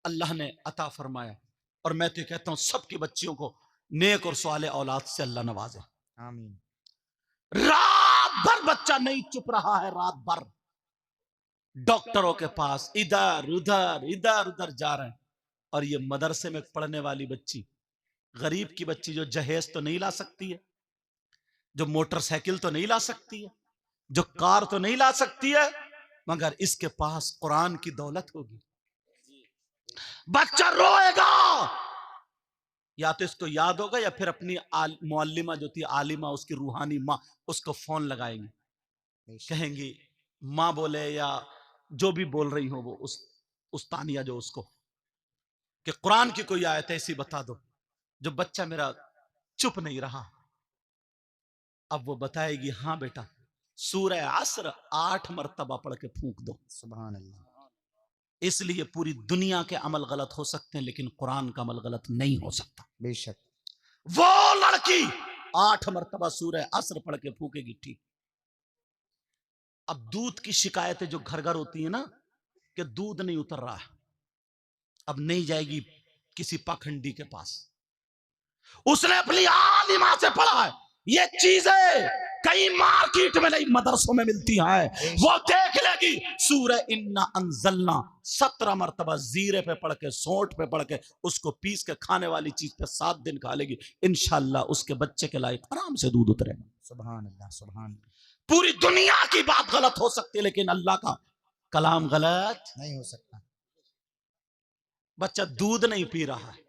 अल्लाह ने अता फरमाया, और मैं तो कहता हूं सबकी बच्चियों को नेक और साले औलाद से अल्लाह नवाजे, आमीन। रात भर बच्चा नहीं चुप रहा है, रात भर डॉक्टरों के पास इधर उधर जा रहे हैं, और ये मदरसे में पढ़ने वाली बच्ची, गरीब की बच्ची, जो जहेज तो नहीं ला सकती है, जो मोटरसाइकिल तो नहीं ला सकती है, जो कार तो नहीं ला सकती है, मगर इसके पास कुरान की दौलत होगी। बच्चा रोएगा, या तो इसको याद होगा, या फिर अपनी मुअल्लिमा जो थी, आलिमा, उसकी रूहानी माँ, उसको फोन लगाएंगे, कहेंगे माँ बोले या जो भी बोल रही हो वो, उस तानिया जो उसको, कि कुरान की कोई आयत ऐसी बता दो जो बच्चा मेरा चुप नहीं रहा। अब वो बताएगी हाँ बेटा, सूरह असर 8 मरतबा पढ़ के फूंक दो। सुभान अल्लाह। इसलिए पूरी दुनिया के अमल गलत हो सकते हैं, लेकिन कुरान का अमल गलत नहीं हो सकता। बेशक। वो लड़की 8 मरतबा सूरह असर पढ़ के फूकेगी, ठीक। अब दूध की शिकायतें जो घर घर होती है ना, कि दूध नहीं उतर रहा है, अब नहीं जाएगी किसी पाखंडी के पास, उसने अपनी आलिमा से पढ़ा है। ये चीजें कई मार्केट में नहीं, मदरसों में मिलती है, वो देख लेगी। सूरह इन्ना अंजलना 17 मरतबा जीरे पे पढ़ के, सोंठ पे पढ़ के, उसको पीस के खाने वाली चीज पे 7 दिन खा लेगी, इंशाल्लाह उसके बच्चे के लायक आराम से दूध उतरेगा। सुभान अल्लाह सुभान अल्लाह। पूरी दुनिया की बात गलत हो सकती है, लेकिन अल्लाह का कलाम गलत नहीं हो सकता। बच्चा दूध नहीं पी रहा है,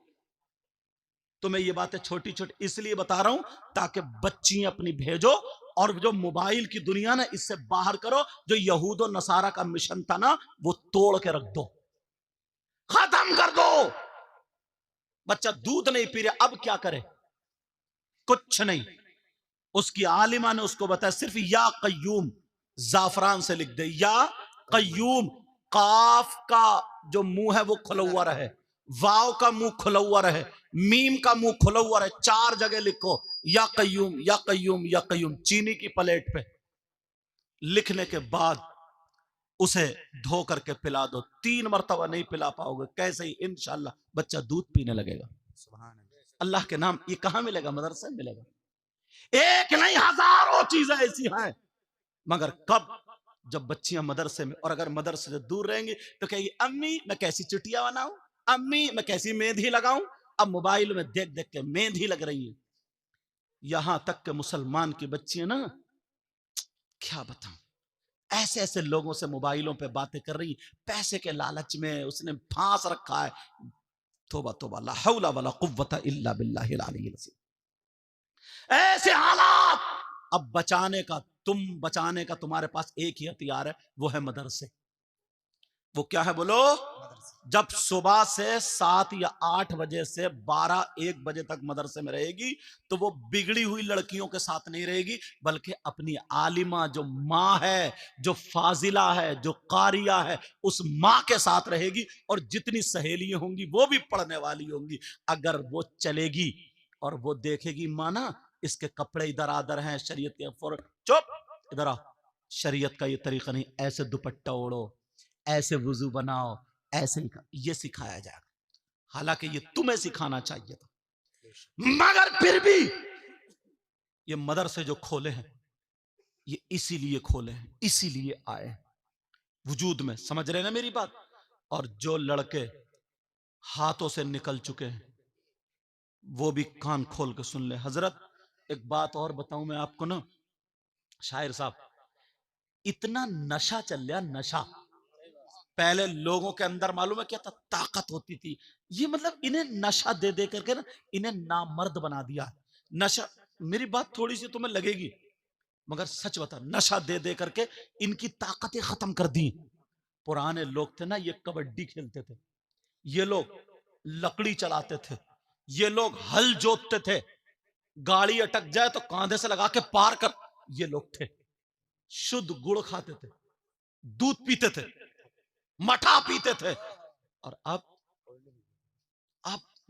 तो मैं ये बातें छोटी छोटी इसलिए बता रहा हूं ताकि बच्चियां अपनी भेजो, और जो मोबाइल की दुनिया ना, इससे बाहर करो। जो यहूद और नसारा का मिशन था ना, वो तोड़ के रख दो, खत्म कर दो। बच्चा दूध नहीं पी रहा, अब क्या करे? कुछ नहीं। उसकी आलिमा ने उसको बताया सिर्फ या कय्यूम जाफरान से लिख दे, या कय्यूम। काफ का जो मुंह है वो खुला हुआ रहे, वाव का मुंह खुला हुआ रहे, मीम का मुंह खुला हुआ रहे, 4 जगह लिखो या कय्यूम या कय्यूम या कय्यूम, चीनी की प्लेट पे। लिखने के बाद उसे धो करके पिला दो। 3 मरतबा नहीं पिला पाओगे, कैसे ही इंशाल्लाह बच्चा दूध पीने लगेगा। अल्लाह के नाम ये कहां मिलेगा? मदरसे में मिलेगा। एक नहीं, हजारों चीजें ऐसी हैं। मगर कब? जब बच्चियां मदरसे में, और अगर मदरसे से दूर रहेंगी तो कहेगी अम्मी मैं कैसी चुटिया बनाऊं, अम्मी मैं कैसी मेहंदी लगाऊं। अब मोबाइल में देख देख के मेहंदी लग रही है। यहां तक के मुसलमान की बच्चियां ना, क्या बताऊं, ऐसे ऐसे लोगों से मोबाइलों पे बातें कर रही, पैसे के लालच में उसने फांस रखा है। तौबा तौबा, ला हौला वला कुव्वता इल्ला बिल्लाहिल अलीय्यिल अज़ीम। ऐसे हालात। अब बचाने का तुम्हारे पास एक ही हथियार है, वो है मदरसे। वो क्या है बोलो? जब सुबह से 7 या 8 बजे से 12-1 बजे तक मदरसे में रहेगी, तो वो बिगड़ी हुई लड़कियों के साथ नहीं रहेगी, बल्कि अपनी आलिमा जो माँ है, जो फाजिला है, जो कारिया है, उस माँ के साथ रहेगी। और जितनी सहेलियां होंगी वो भी पढ़ने वाली होंगी। अगर वो चलेगी और वो देखेगी माना इसके कपड़े इधर आदर हैं, शरीयत के फौरन चुप, इधर आओ, शरीयत का ये तरीका नहीं, ऐसे दुपट्टा ओढ़ो, ऐसे वुजू बनाओ, ऐसे ही ये सिखाया जाएगा। हालांकि ये तुम्हें सिखाना चाहिए था, मगर फिर भी ये मदरसे जो खोले हैं, ये इसीलिए खोले हैं, इसीलिए आए हैं वजूद में। समझ रहे ना मेरी बात? और जो लड़के हाथों से निकल चुके हैं वो भी कान खोल के सुन ले। हजरत एक बात और बताऊं मैं आपको ना, शायर साहब, इतना नशा चल रहा, नशा। पहले लोगों के अंदर मालूम है क्या था? ताकत होती थी। ये मतलब इन्हें नशा दे दे करके ना, इन्हें नामर्द बना दिया। नशा, मेरी बात थोड़ी सी तुम्हें लगेगी मगर सच बता, नशा दे दे करके इनकी ताकतें खत्म कर दी। पुराने लोग थे ना, ये कबड्डी खेलते थे, ये लोग लकड़ी चलाते थे, ये लोग हल जोतते थे, गाड़ी अटक जाए तो कांधे से लगा के पार कर, ये लोग थे। शुद्ध गुड़ खाते थे, दूध पीते थे, मठा पीते थे। और अब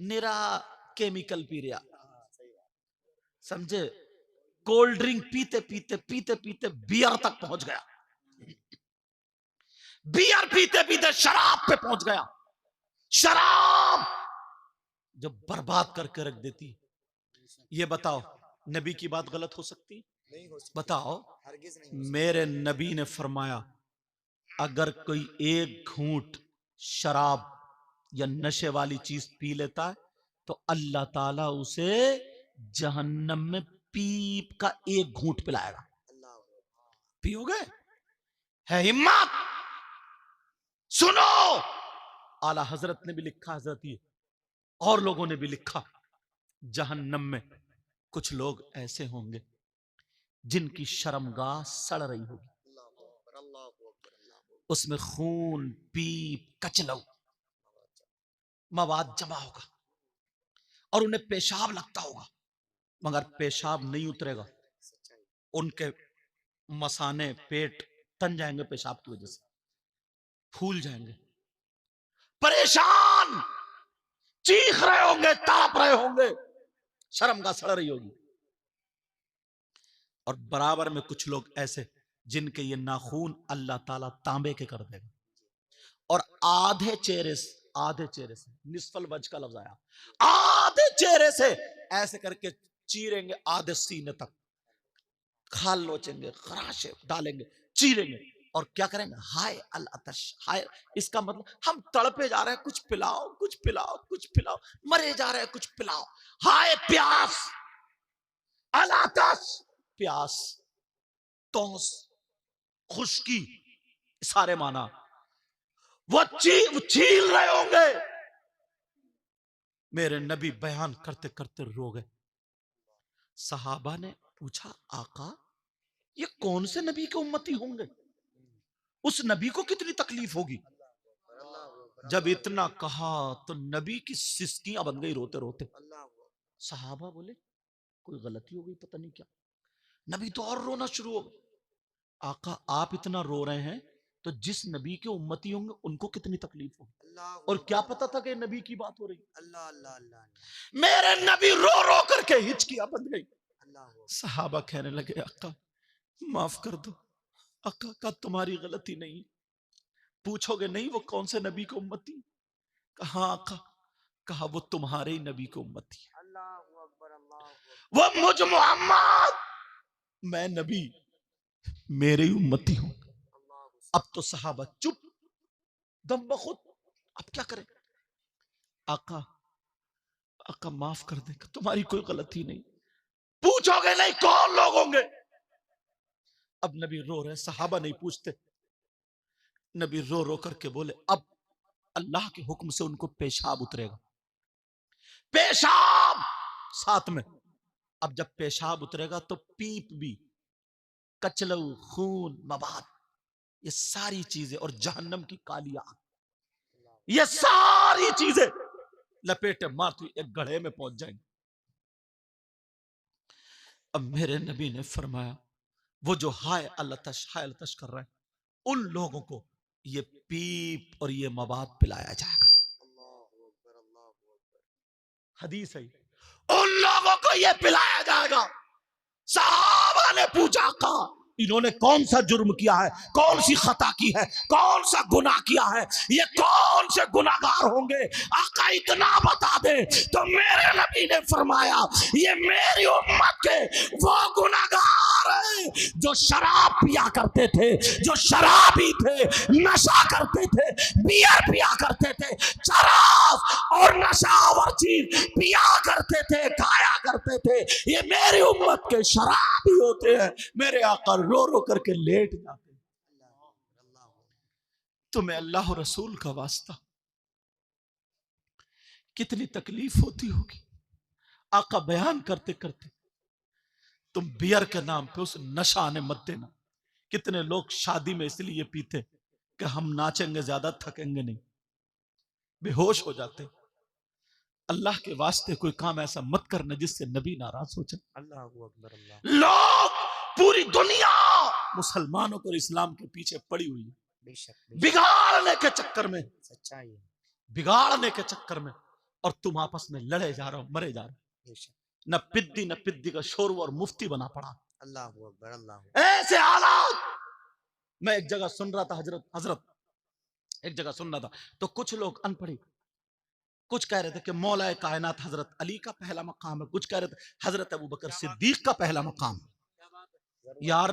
निरा केमिकल पी रहा, समझे? कोल्ड ड्रिंक पीते पीते पीते पीते बियर तक पहुंच गया, बियर पीते पीते शराब पे पहुंच गया। शराब जो बर्बाद करके रख देती। ये बताओ, नबी की बात गलत हो सकती? बताओ। मेरे नबी ने फरमाया, अगर कोई एक घूंट शराब या नशे वाली चीज पी लेता है तो अल्लाह ताला उसे जहन्नम में पीप का एक घूंट पिलाएगा। पियोगे? है हिम्मत? सुनो, आला हजरत ने भी लिखा, हजरत ये और लोगों ने भी लिखा, जहन्नम में कुछ लोग ऐसे होंगे जिनकी शर्मगाह सड़ रही होगी, उसमें खून, पीप, कचलव, मवाद जमा होगा और उन्हें पेशाब लगता होगा, मगर पेशाब नहीं उतरेगा। उनके मसाने, पेट तन जाएंगे पेशाब की वजह से, फूल जाएंगे, परेशान, चीख रहे होंगे, ताप रहे होंगे, शर्मगाह सड़ रही होगी। और बराबर में कुछ लोग ऐसे जिनके ये नाखून अल्लाह ताला तांबे के कर देगा, और आधे चेहरे से निस्फल वज का लफ्ज आया, आधे चेहरे से ऐसे करके चीरेंगे, आधे सीने तक खाल नोचेंगे, खराशे डालेंगे, चीरेंगे, और क्या करेंगे? हाय अल अतश, हाय। इसका मतलब हम तड़पे जा रहे हैं, कुछ पिलाओ, कुछ पिलाओ, कुछ पिलाओ, मरे जा रहे हैं, कुछ पिलाओ, हाय प्यास, अल अतश, प्यास, तौस, खुश्की, सारे माना। वो छील रहे होंगे। मेरे नबी बयान करते करते रो गए। सहाबा ने पूछा, आका ये कौन से नबी के उम्मती होंगे? उस नबी को कितनी तकलीफ होगी। जब इतना कहा तो नबी की सिसकियां बन गई रोते रोते। सहाबा बोले कोई गलती हो गई, पता नहीं क्या। नबी तो और रोना शुरू हो गए। आका आप इतना रो रहे हैं तो जिस नबी के उम्मती होंगे उनको कितनी तकलीफ होगी। और क्या पता था कि नबी की बात हो रही। अल्लाह अल्लाह अल्लाह मेरे नबी रो रो करके हिचकियां बन गई। सहाबा कहने लगे आका माफ कर दो। आका का तुम्हारी गलती नहीं। पूछोगे नहीं वो कौन से नबी को उम्मती? कहा आका, कहा वो तुम्हारे ही नबी को उम्मती है। वो मुझ मोहम्मद, मैं नबी, मेरे ही उम्मती हूं। अब तो सहाबा चुप, दम बखुद। अब क्या करें? आका, आका माफ कर दे, तुम्हारी कोई गलती नहीं। पूछोगे नहीं कौन लोग होंगे? अब नबी रो रहे, सहाबा नहीं पूछते। नबी रो रो करके बोले अब अल्लाह के हुक्म से उनको पेशाब उतरेगा। पेशाब साथ में। अब जब पेशाब उतरेगा तो पीप भी, कचलऊ, खून, मवाद, ये सारी चीजें और जहन्नम की काली आग, ये सारी चीजें लपेटे मारती एक गड्ढे में पहुंच जाएंगी। अब मेरे नबी ने फरमाया वो जो हाय अलतश हाय अलतश कर रहे हैं उन लोगों को ये पीप और ये मवाद पिलाया जाएगा। हदीस है, उन लोगों को ये पिलाया जाएगा। सहाबा ने पूछा कहा इन्होंने कौन सा जुर्म किया है, कौन सी खता की है, कौन सा गुनाह किया है, ये कौन से गुनाहगार होंगे? आका इतना बता दे। तो मेरे नबी ने फरमाया ये मेरी उम्मत के वो गुनाहगार हैं जो शराब पिया करते थे, जो शराबी थे, नशा करते थे, बियर पिया करते थे, शराब और नशावर चीज पिया करते थे, खाया करते थे। ये मेरी उम्मत के शराबी होते हैं। मेरे आका रो रो करके लेट जाते। तुम्हें अल्लाह और रसूल का वास्ता कितनी तकलीफ होती होगी। आका बयान करते करते तुम बियर के नाम पे उस नशा ने मत देना। कितने लोग शादी में इसलिए पीते कि हम नाचेंगे ज्यादा, थकेंगे नहीं, बेहोश हो जाते। अल्लाह के वास्ते कोई काम ऐसा मत करना जिससे नबी नाराज हो जाए। अल्लाह अकबर अल्लाह। लोग पूरी दुनिया मुसलमानों को इस्लाम के पीछे पड़ी हुई है, बेशक बिगाड़ने के चक्कर में, सच्चाई है। बिगाड़ने के चक्कर में, और तुम आपस में लड़े जा रहे हो, मरे जा रहे हो। बेशक न पिद्दी का शोर और मुफ्ती बना पड़ा। अल्लाह अकबर अल्लाह। ऐसे हालात मैं एक जगह सुन रहा था, हजरत एक जगह सुन रहा था तो कुछ लोग अनपढ़ी कुछ कह रहे थे कि मौला कायनात हजरत अली का पहला मकाम है, कुछ कह रहे थे हजरत अबू बकर सिद्दीक का पहला मकाम। यार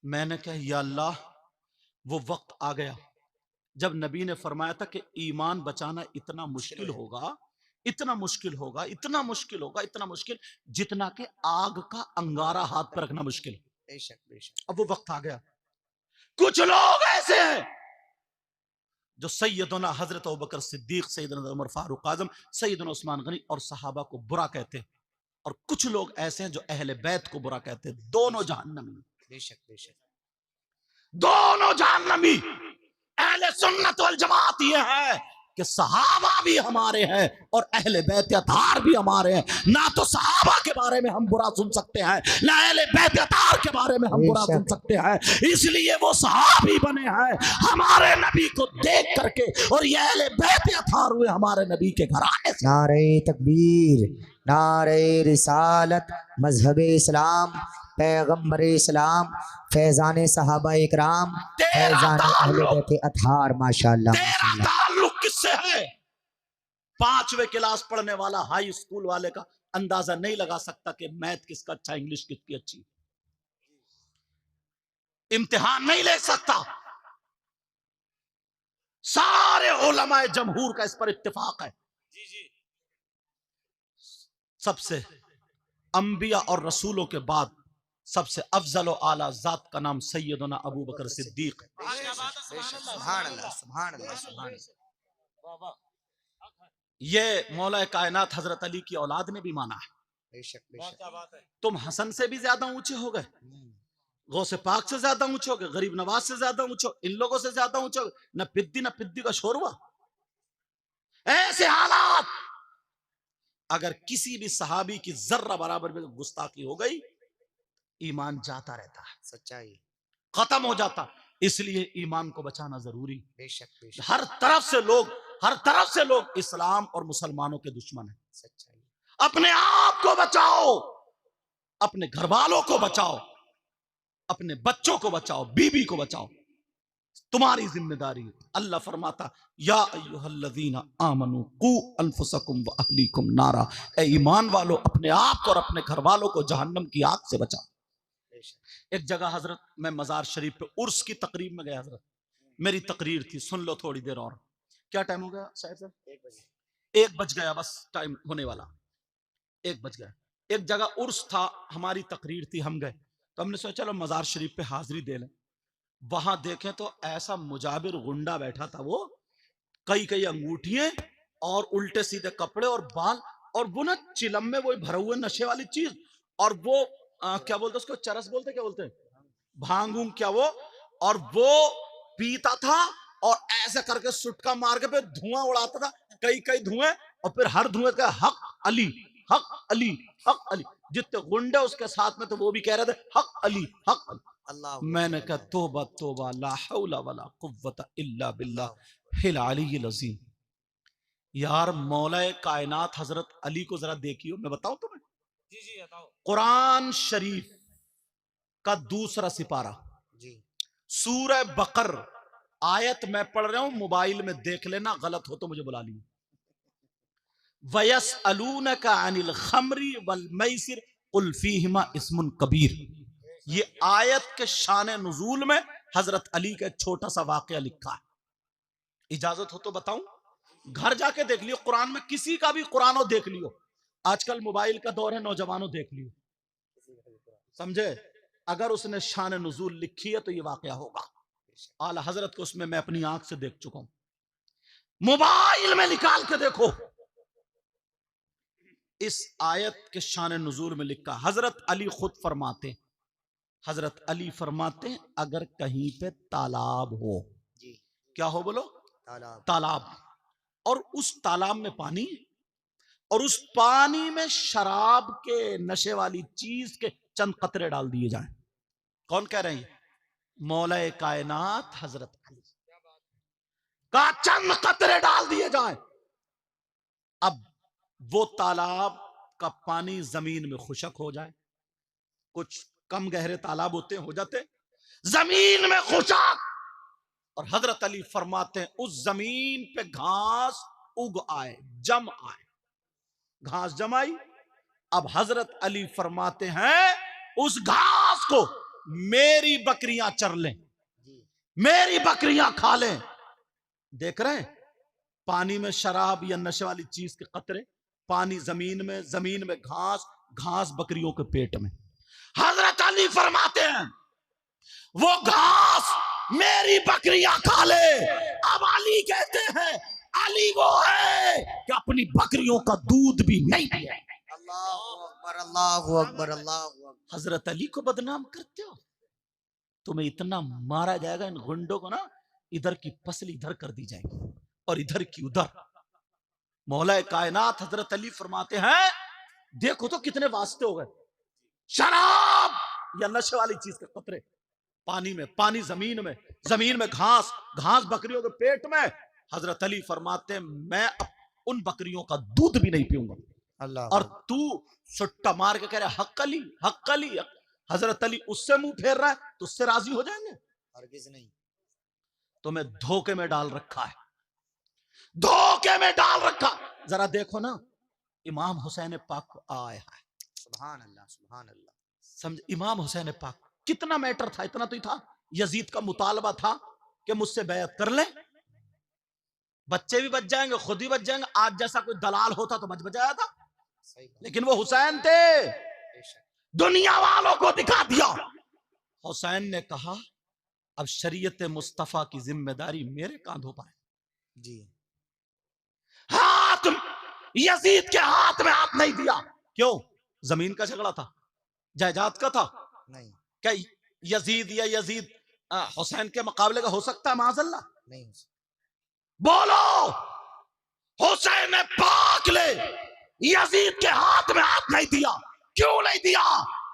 मैंने कहा या अल्लाह वो वक्त आ गया जब नबी ने फरमाया था कि ईमान बचाना इतना मुश्किल होगा, इतना मुश्किल होगा, इतना मुश्किल होगा, इतना मुश्किल जितना कि आग का अंगारा हाथ पर रखना मुश्किल। बेशक बेशक। अब वो वक्त आ गया। कुछ लोग ऐसे हैं जो सैयदना हजरत अबू बकर सिद्दीक, सैयदना उमर फारूक आजम, सैयदना उस्मान गनी और सहाबा को बुरा कहते हैं, और कुछ लोग ऐसे हैं जो अहले बैत को बुरा कहते हैं। दोनों जहन्नमी। बेशक बेशक। दोनों जहन्नमी। अहले सुन्नत वल जमात ये है कि सहाबा भी हमारे हैं और अहले बैत अतार भी हमारे हैं। ना तो सहाबा के बारे में हम बुरा सुन सकते हैं, ना अहले बैत अतार के बारे में हम बुरा सुन सकते हैं। इसलिए वो सहाबी बने हैं हमारे नबी को देख करके, और ये अहले बैत अतार हुए हमारे नबी के घराने से। नारे तकबीर, नारे रिसालत, मजहब इस्लाम, पैगम्बर इस्लाम, फैजान सहाबा इकराम, फैजान अहले बैत अतार। माशाअल्लाह तेरा ताल्लुक किससे है? 5वीं क्लास पढ़ने वाला हाई स्कूल वाले का अंदाजा नहीं लगा सकता कि मैथ किसका अच्छा, इंग्लिश किसकी अच्छी। इम्तिहान नहीं ले सकता। सारे उलमाए जमहूर का इस पर इत्तेफाक है। सबसे अंबिया और रसूलों के बाद सबसे अफजल और आला जात का नाम सैयदना अबू बकर सिद्दीक। सुभान अल्लाह सुभान अल्लाह सुभान अल्लाह। ये मौला कायनात हजरत अली की औलाद ने भी माना है। बेशक बेशक। तुम हसन से भी ज्यादा ऊंचे हो गए। गौसे पाक से ज्यादा ऊंचे हो गए, गरीब नवाज से ज्यादा ऊंचे हो, इन लोगों से ज्यादा ऊंचे हो, न पिद्दी का शोरवा। ऐसे हालात, अगर किसी भी सहाबी की जर्रा बराबर में गुस्ताखी हो गई, ईमान जाता रहता है, सच्चाई। खत्म हो जाता। इसलिए ईमान को बचाना जरूरी। बेशक बेशक। हर तरफ से लोग इस्लाम और मुसलमानों के दुश्मन हैं। सच्चाई। अपने आप को बचाओ, अपने घर वालों को बचाओ, अपने बच्चों को बचाओ, बीबी को बचाओ, तुम्हारी जिम्मेदारी है। अल्लाह फरमाता, या अय्युहल्लज़ीना आमनू कू अनफुसकुम व अहलीकुम नारा, ए ईमान वालों, अपने आप को और अपने घर वालों को जहन्नम की आग से बचाओ। एक जगह हजरत, मैं मजार शरीफ पे उर्स की तकरीब में गया हजरत, मेरी तकरीर थी, सुन लो थोड़ी देर और। क्या टाइम हो गया शायद सर? 1 बज गया, बस टाइम होने वाला, 1 बज गया। एक जगह उर्स था, हमारी तकरीर थी, हम गए तो हमने सोचा चलो मजार शरीफ पे हाजिरी दे लें। वहां देखें तो ऐसा मुजाबिर गुंडा बैठा था, वो कई अंगूठियां और उल्टे सीधे कपड़े और बाल, और वो ना चिलम में वो भरे हुए नशे वाली चीज, और वो क्या बोलते उसको, चरस बोलते, क्या बोलते हैं, भांगू क्या वो, और वो पीता था और ऐसे करके सुटका मार के फिर धुआं उड़ाता था, कई धुएं, और फिर हर धुएं का हक अली, हक अली, हक अली। जितने गुंडे उसके साथ में तो वो भी कह रहे थे हक अली, हक अली। मैंने कहा तोबा तोबा, ला हौला वला कुव्वता इल्ला बिल्लाहिल अलीय्यिल अज़ीम। यार मौला कायनात हजरत अली को जरा देखियो, मैं बताऊं तुम्हें। जी बताओ। कुरान शरीफ का 2रा सिपारा, सूरह बकर, आयत मैं पढ़ रहा हूं, मोबाइल में देख लेना, गलत हो तो मुझे बुला लियो। वयसअलूनका अनिल खमरी वल मैसिर कुल फीहिमा इस्मुन कबीर। ये आयत के शान नुजूल में हजरत अली का एक छोटा सा वाकया लिखा है। इजाजत हो तो बताऊं, घर जाके देख लियो, कुरान में किसी का भी कुरानो देख लियो, आजकल मोबाइल का दौर है, नौजवानों देख लियो, समझे। अगर उसने शान नुजूल लिखी है तो ये वाकया होगा। आला हजरत को उसमें मैं अपनी आंख से देख चुका हूं, मोबाइल में निकाल के देखो। इस आयत के शान नुजूल में लिखा, हजरत अली खुद फरमाते, हजरत अली फरमाते अगर कहीं पे तालाब हो, क्या हो बोलो, तालाब, और उस तालाब में पानी, और उस पानी में शराब के नशे वाली चीज के चंद कतरे डाल दिए जाएं, कौन कह रहे हैं? मौला कायनात हजरत अली का चंद कतरे डाल दिए जाएं, अब वो तालाब का पानी जमीन में खुशक हो जाए, कुछ कम गहरे तालाब होते हो जाते जमीन में खुशक, और हजरत अली फरमाते हैं उस जमीन पे घास उग आए, जम आए, घास जमाई। अब हजरत अली फरमाते हैं उस घास को मेरी बकरियां चर लें, मेरी बकरियां खा लें। देख रहे हैं, पानी में शराब या नशे वाली चीज के कतरे, पानी जमीन में घास, घास बकरियों के पेट में। हजरत अली फरमाते हैं वो घास मेरी बकरियां खा ले। अब अली कहते हैं अली वो है कि अपनी बकरियों का दूध भी नहीं पिए। अल्लाहु अकबर, अल्लाहु अकबर, अल्लाहु अकबर। हजरत अली को बदनाम करते हो, तुम्हें इतना मारा जाएगा, इन गुंडों को ना, इधर की पसल इधर कर दी जाएगी और इधर की उधर। मौला कायनात हजरत अली फरमाते हैं देखो तो कितने वास्ते हो गए, शराब या नशे वाली चीज के कतरे पानी में, पानी जमीन में घास, घास बकरियों के पेट में। हजरत अली फरमाते मैं उन बकरियों का दूध भी नहीं पीऊंगा। अल्लाह। और तू सुट्टा मार के कह रहा हक अली, हक अली। हजरत अली उससे मुंह फेर रहा है तो उससे राजी हो जाएंगे? हरगिज नहीं। तुम्हें धोखे में डाल रखा है, धोखे में डाल रखा। जरा देखो ना, इमाम हुसैन पाक को आया है, सुभान अल्लाह, सुभान अल्लाह। समझ, इमाम हुसैन पाक कितना मैटर था, इतना तो ही था, यजीद का मुतालबा था कि मुझसे बैत कर ले, बच्चे भी बच जाएंगे, खुद ही बच जाएंगे। आज जैसा कोई दलाल होता तो बच बचाया था, लेकिन वो हुसैन थे, दुनिया वालों को दिखा दिया। हुसैन ने कहा अब शरीयत मुस्तफा की जिम्मेदारी मेरे कांधों पर है जी। हाथ यजीद के हाथ में हाथ नहीं दिया। क्यों? जमीन का झगड़ा था, जायदाद का था? नहीं। क्या यजीद या यजीद हुसैन के मुकाबले का हो सकता है माज़अल्लाह? नहीं हो सकता। बोलो, हुसैन पाक ने यजीद के हाथ में हाथ नहीं दिया। क्यों नहीं दिया?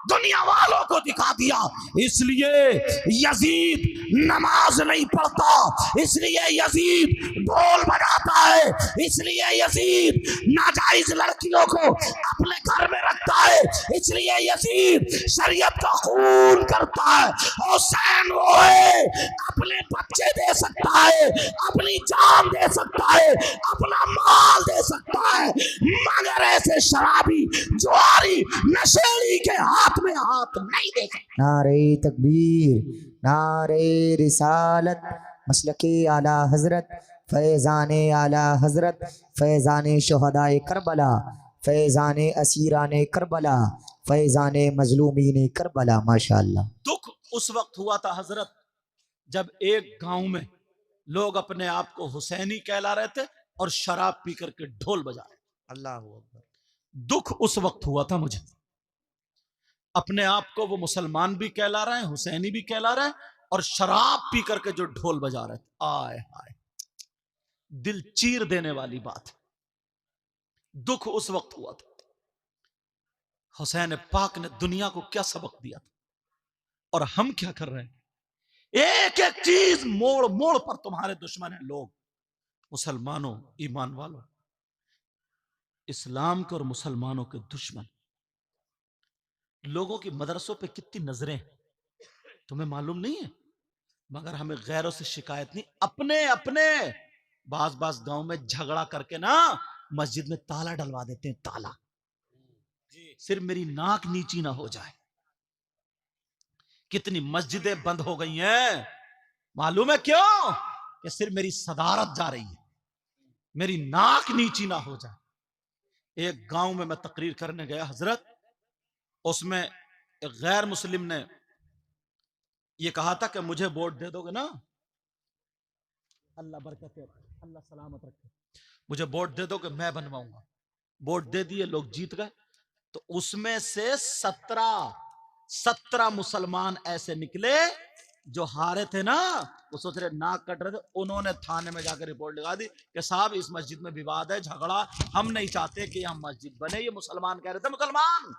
दुनिया वालों को दिखा दिया। इसलिए यजीद नमाज नहीं पढ़ता, इसलिए यजीद ढोल बजाता है, इसलिए यजीद नाजायज लड़कियों को अपने घर में रखता है, इसलिए यजीद शरीयत का खून करता है। हुसैन वो है, अपने बच्चे दे सकता है, अपनी जान दे सकता है, अपना माल दे सकता है, मगर ऐसे शराबी जुआरी नशेड़ी के हाथ में हाथ नहीं दे सकता। नारे तकबीर, नारे रिसालत, मसलके आला हजरत, फैज़ाने आला हजरत, फैज़ाने शुहदाए करबला, फैज़ाने असीराने करबला, फैज़ाने मजलूमीने करबला। माशाअल्लाह। दुख उस वक्त हुआ था हजरत जब एक गांव में लोग अपने आप को हुसैनी कहला रहे थे और शराब पी करके ढोल बजा रहे थे। अल्लाह अकबर। दुख उस वक्त हुआ था मुझे, अपने आप को वो मुसलमान भी कहला रहे हैं, हुसैनी भी कहला रहे हैं, और शराब पी करके जो ढोल बजा रहे थे। आए हाय, दिल चीर देने वाली बात। दुख उस वक्त हुआ था। हुसैन पाक ने दुनिया को क्या सबक दिया था, और हम क्या कर रहे हैं? एक एक चीज मोड़ मोड़ पर तुम्हारे दुश्मन हैं लोग। मुसलमानों, ईमान वालों, इस्लाम के और मुसलमानों के दुश्मन। लोगों की मदरसों पे कितनी नजरें हैं, तुम्हें मालूम नहीं है? मगर हमें गैरों से शिकायत नहीं, अपने अपने बाज बाज गांव में झगड़ा करके ना मस्जिद में ताला डलवा देते हैं। ताला सिर्फ मेरी नाक नीची ना हो जाए। कितनी मस्जिदें बंद हो गई हैं, मालूम है क्यों? कि सिर्फ मेरी सदारत जा रही है, मेरी नाक नीची ना हो जाए। एक गांव में मैं तकरीर करने गया हजरत, उसमें एक गैर मुस्लिम ने ये कहा था कि मुझे वोट दे दोगे ना, अल्लाह बरकत है, अल्लाह सलामत रखे, मुझे वोट दे दोगे मैं बनवाऊंगा। वोट दे दिए, लोग जीत गए। तो उसमें से 17 मुसलमान ऐसे निकले जो हारे थे ना, वो सोच रहे नाक कट रहे थे, उन्होंने थाने में जाकर रिपोर्ट लगा दी कि साहब इस मस्जिद में विवाद है, झगड़ा, हम नहीं चाहते कि हम मस्जिद बने। ये मुसलमान कह रहे थे, मुसलमान।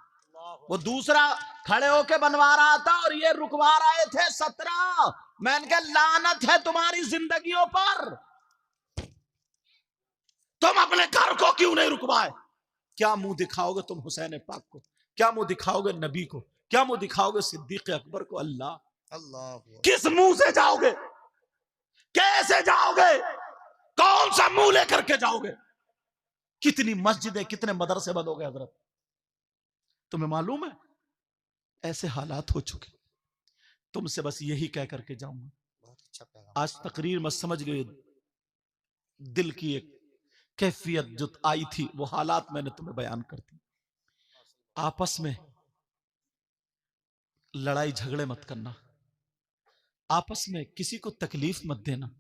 वो दूसरा खड़े होके बनवा रहा था और ये रुकवा रहे थे 17। मैंने कहा लानत है तुम्हारी जिंदगियों पर, तुम अपने घर को क्यों नहीं रुकवाए? क्या मुंह दिखाओगे तुम हुसैन पाक को? क्या मुंह दिखाओगे नबी को? क्या मुंह दिखाओगे सिद्दीक अकबर को? अल्लाह, किस मुंह से जाओगे? कैसे जाओगे? कौन सा मुंह लेकर के जाओगे? कितनी मस्जिदें, कितने मदरसे बंद हो गए हजरत, तुम्हें मालूम है? ऐसे हालात हो चुके। तुमसे बस यही कह करके जाऊंगा, बहुत अच्छा पैगाम। आज तकरीर में समझ गए दिल की एक कैफियत जो आई थी, वो हालात मैंने तुम्हें बयान कर दी। आपस में लड़ाई झगड़े मत करना, आपस में किसी को तकलीफ मत देना,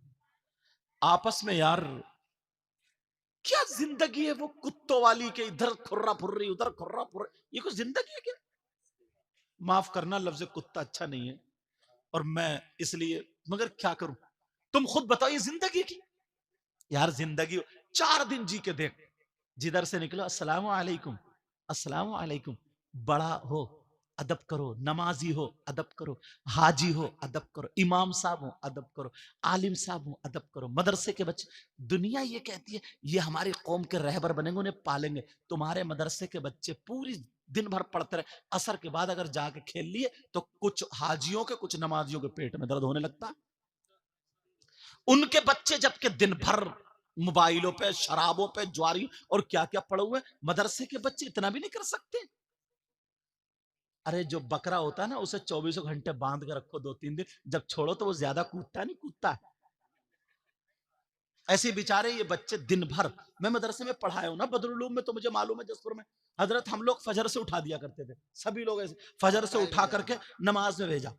आपस में यार क्या जिंदगी है वो कुत्तों वाली के, इधर खुर्रा फुर्री उधर खुर्रा फुर्री, ये कोई जिंदगी है क्या? माफ करना, लफ्ज कुत्ता अच्छा नहीं है और मैं इसलिए, मगर क्या करूं? तुम खुद बताओ ये जिंदगी की? यार जिंदगी 4 दिन जी के देख, जिधर से निकलो अस्सलाम वालेकुम, अस्सलाम वालेकुम। बड़ा हो अदब करो, नमाजी हो अदब करो, हाजी हो अदब करो, इमाम साहब हो अदब करो, आलिम साहब हो अदब करो, मदरसे के बच्चे। दुनिया ये कहती है ये हमारी कौम के रहबर बनेंगे, उन्हें पालेंगे। तुम्हारे मदरसे के बच्चे पूरी दिन भर पढ़ते रहे, असर के बाद अगर जाके खेल लिए तो कुछ हाजियों के, कुछ नमाजियों के पेट में दर्द होने लगता। उनके बच्चे जबकि दिन भर मोबाइलों पे, शराबों पे, ज्वारी और क्या क्या पड़े हुए, मदरसे के बच्चे इतना भी नहीं कर सकते। अरे जो बकरा होता है ना, उसे 24 घंटे बांध के रखो 2-3 दिन, जब छोड़ो तो वो ज्यादा कूदता नहीं, कूदता है। ऐसे बेचारे ये बच्चे दिन भर, मैं मदरसे में पढ़ाया हूं ना बदरुलूम में, तो मुझे मालूम है जसपुर में हजरत हम लोग फजर से उठा दिया करते थे, सभी लोग ऐसे फजर से उठा करके नमाज में भेजा,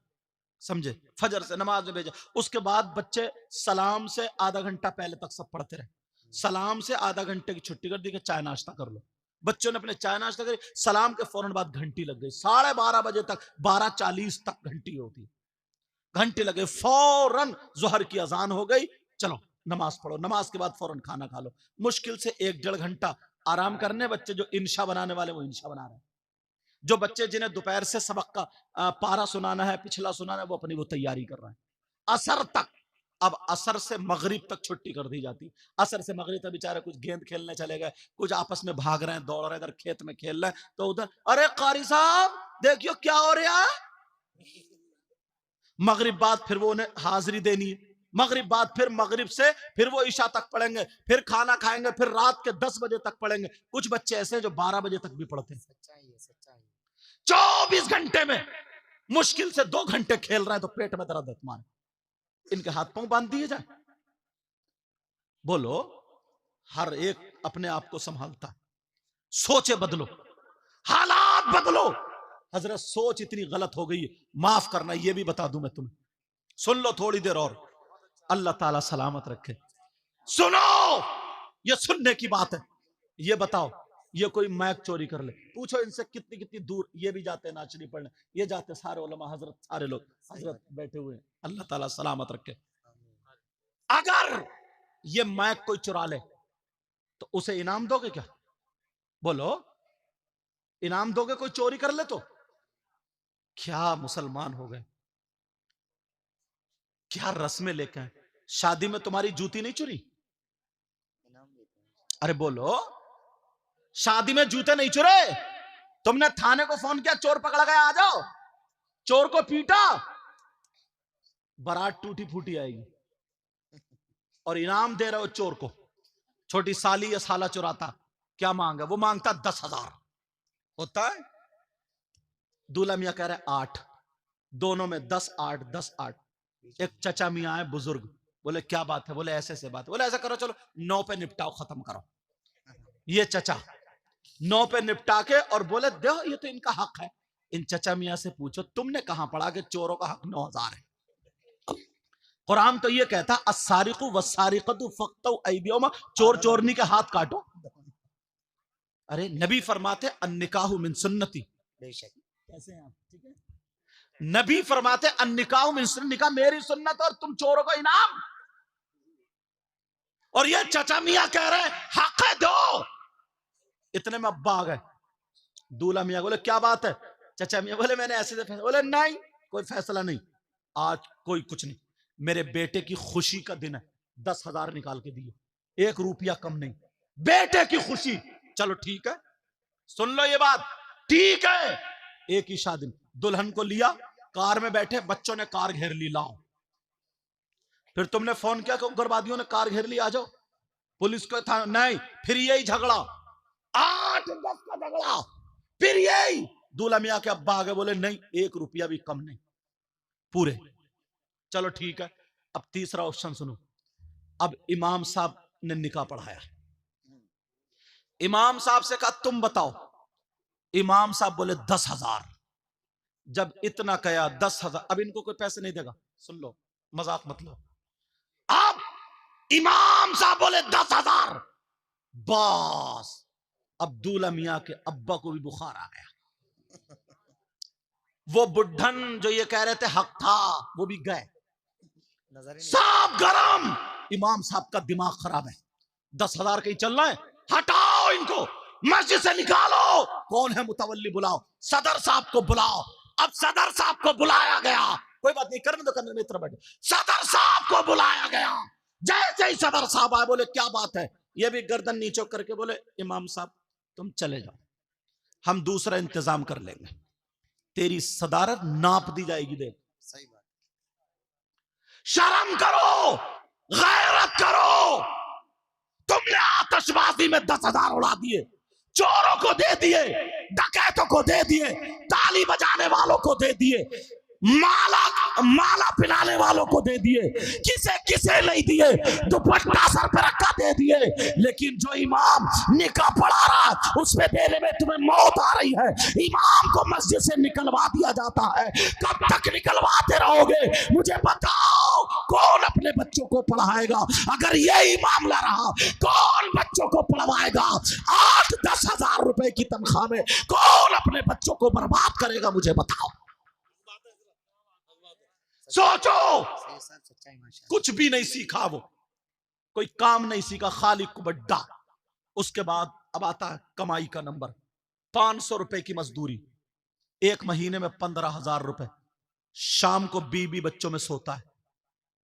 समझे? फजर से नमाज में भेजा, उसके बाद बच्चे सलाम से आधा घंटा पहले तक सब पढ़ते रहे, सलाम से आधा घंटे की छुट्टी कर दी कि चाय नाश्ता कर लो। बच्चों ने अपने चाय नाश्ता करी, सलाम के फौरन बाद घंटी लग गई, 12:30 बजे तक, 12:40 तक घंटी होती। घंटे लगे, फौरन जोहर की अजान हो गई, चलो नमाज पढ़ो, नमाज के बाद फौरन खाना खा लो। मुश्किल से 1-1.5 घंटा आराम करने, बच्चे जो इंशा बनाने वाले वो इंशा बना रहे हैं, जो बच्चे जिन्हें दोपहर से सबक का पारा सुनाना है, पिछला सुनाना है, वो अपनी वो तैयारी कर रहे हैं। असर तक, अब असर से मगरिब तक छुट्टी कर दी जाती। असर से मगरिब तक बेचारे कुछ गेंद खेलने चले गए, कुछ आपस में भाग रहे हैं, दौड़ रहे हैं, इधर खेत में खेल रहे हैं, तो उधर अरे कारी साहब देखियो क्या हो रहा है। मगरिब बाद फिर वो उन्हें हाजिरी देनी है, मगरिब बाद फिर मगरिब से फिर वो ईशा तक पढ़ेंगे, फिर खाना खाएंगे, फिर रात के 10 बजे तक पढ़ेंगे। कुछ बच्चे ऐसे हैं जो 12 बजे तक भी पढ़ते हैं। सच्चाई है, सच्चाई है। 24 घंटे में मुश्किल से 2 घंटे खेल रहे हैं तो पेट में दर्द है तुम्हारे, इनके हाथ पांव बांध दिए जाए। बोलो, हर एक अपने आप को संभालता है। सोचे बदलो, हालात बदलो। हजरत सोच इतनी गलत हो गई है, माफ करना, ये भी बता दूं मैं तुम्हें, सुन लो थोड़ी देर और, अल्लाह ताला सलामत रखे। सुनो, ये सुनने की बात है। ये बताओ, ये कोई मैक चोरी कर ले, पूछो इनसे कितनी कितनी दूर ये भी जाते हैं नाचनी पढ़ने, ये जाते सारे उलमा हजरत, सारे लोग हजरत बैठे हुए हैं, अल्लाह ताला सलामत रखे। अगर ये मैक कोई चुरा ले तो उसे इनाम दोगे क्या? बोलो, इनाम दोगे? कोई चोरी कर ले तो क्या मुसलमान हो गए, क्या रस्में लेके आए। शादी में तुम्हारी जूती नहीं चुरी? अरे बोलो, शादी में जूते नहीं चुरे? तुमने थाने को फोन किया, चोर पकड़ा गया, आ जाओ, चोर को पीटा, बारात टूटी फूटी आएगी और इनाम दे रहे हो चोर को। छोटी साली या साला चुराता, क्या मांगा? वो मांगता 10,000 होता है, दूल्हा मियां कह रहे 8, दोनों में 10 8 10 8। एक चचा मियां है बुजुर्ग, बोले क्या बात है? बोले ऐसे बात है। बोले ऐसा करो, चलो 9 पे निपटाओ, खत्म करो। ये चचा 9 पे निपटा के और बोले देखो ये तो इनका हक है। इन चचा मियां से पूछो तुमने कहां पढ़ा कि चोरों का हक 9,000 है? कुरान तो ये कहता अस्सारिकु वस्सारिकतु फक्तु ऐदियुहुमा, चोर चोरनी के हाथ काटो। अरे नबी फरमाते अन्निकाहु मिन सुन्नती। बेशक। कैसे हैं आप? ठीक है। नबी फरमाते अन्निकाहु मिन सुन्नती, निकाह मेरी सुन्नत और तुम चोरों को इनाम। और ये चचा मियां कह रहे हक है दो। इतने में अब्बा आ गए, दूल्हा मियां बोले क्या बात है? चचा मियां बोले मैंने ऐसे फैसला। बोले नहीं, कोई फैसला नहीं, आज कोई कुछ नहीं, मेरे बेटे की खुशी का दिन है, 10,000 निकाल के दिए, 1 रुपया कम नहीं, बेटे की खुशी। चलो ठीक है, सुन लो ये बात, ठीक है। एक ही शादी, दुल्हन को लिया, कार में बैठे, बच्चों ने कार घेर ली, लाओ। फिर तुमने फोन किया कि उग्रवादियों ने कार घेर ली, आ जाओ। पुलिस को था नहीं, फिर यही झगड़ा, 8-10 का झगड़ा, फिर यही। दूल्हा मियां के अब्बा आगे बोले नहीं, 1 रुपया भी कम नहीं, पूरे। चलो ठीक है। अब तीसरा ऑप्शन सुनो। अब इमाम साहब ने निकाह पढ़ाया, इमाम साहब से कहा तुम बताओ। इमाम साहब बोले 10,000। जब इतना कहा 10,000, अब इनको कोई पैसे नहीं देगा, सुन लो, मजाक मत लो। अब इमाम साहब बोले 10,000, बस अब दूल्हा मियां के अब्बा को भी बुखार आ गया। वो बुढ़न जो ये कह रहे थे हक था, वो भी गए, सब गरम। इमाम साहब का दिमाग खराब है, 10,000 कहीं चलना है, हटाओ इनको, मस्जिद से निकालो। कौन है मुतवल्ली? बुलाओ, सदर साहब को बुलाओ। अब सदर साहब को बुलाया गया, कोई बात नहीं, करने दो, करने मित्र बैठे। सदर साहब को बुलाया गया, जैसे ही सदर साहब आए बोले क्या बात है? ये भी गर्दन नीचे करके बोले इमाम साहब तुम चले जाओ, हम दूसरा इंतजाम कर लेंगे, तेरी सदारत नाप दी जाएगी। देख, सही बात। शर्म करो, गैरत करो। तुमने आतिशबाजी में 10,000 उड़ा दिए, चोरों को दे दिए, डकैतों को दे दिए, ताली बजाने वालों को दे दिए, माला पिलाने वालों को दे दिए, किसे किसे नहीं दिए, दुपट्टा सर पे रखा दे दिए। लेकिन जो इमाम निकाह पढ़ा रहा, उसमें देने में तुम्हें मौत आ रही है, इमाम को मस्जिद से निकलवा दिया जाता है। कब तक निकलवाते रहोगे? मुझे बताओ, कौन अपने बच्चों को पढ़ाएगा? अगर यही मामला रहा, कौन बच्चों को पढ़वाएगा? 8-10 हजार रुपए की तनख्वाह में कौन अपने बच्चों को बर्बाद करेगा? मुझे बताओ। सोचो, सही साहब, सच्चाई माशाल्लाह। कुछ भी नहीं सीखा, वो कोई काम नहीं सीखा, खाली कुबड्डा। उसके बाद अब आता है कमाई का नंबर। 500 रुपए की मजदूरी, एक महीने में 15,000 रुपए। शाम को बीबी बच्चों में सोता है।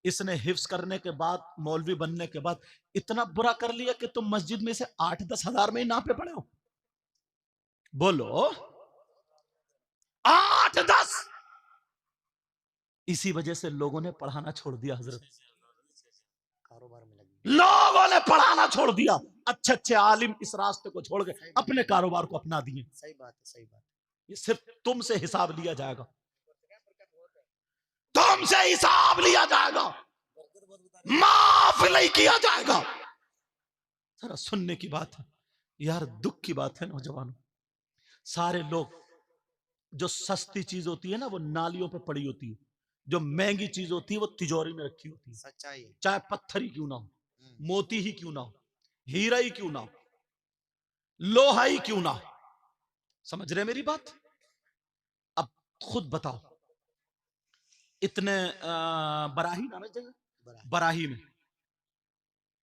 इसने हिफ्स करने के बाद, मौलवी बनने के बाद इतना बुरा कर लिया कि तुम मस्जिद में से 8-10 हजार में ही नापे पड़े हो। बोलो 8-10। इसी वजह से लोगों ने पढ़ाना छोड़ दिया हजरत, कारोबार में लगी। लोगों ने पढ़ाना छोड़ दिया। अच्छे अच्छे आलिम इस रास्ते को छोड़ के अपने कारोबार को अपना दिए। सही बात है, सही बात। ये सिर्फ तुमसे हिसाब लिया जाएगा, तुमसे हिसाब लिया जाएगा, माफ नहीं किया जाएगा। जरा सुनने की बात है यार, दुख की बात है नौजवानों। सारे लोग, जो सस्ती चीज होती है ना वो नालियों पे पड़ी होती है, जो महंगी चीज होती है वो तिजोरी में रखी होती है। सच्चाई है। चाहे पत्थर ही क्यों ना हो, मोती ही क्यों ना हो, हीरा ही क्यों ना हो, लोहा ही क्यों ना हो। समझ रहे मेरी बात? अब खुद बताओ, इतने बराही नाम है जगह, बराही में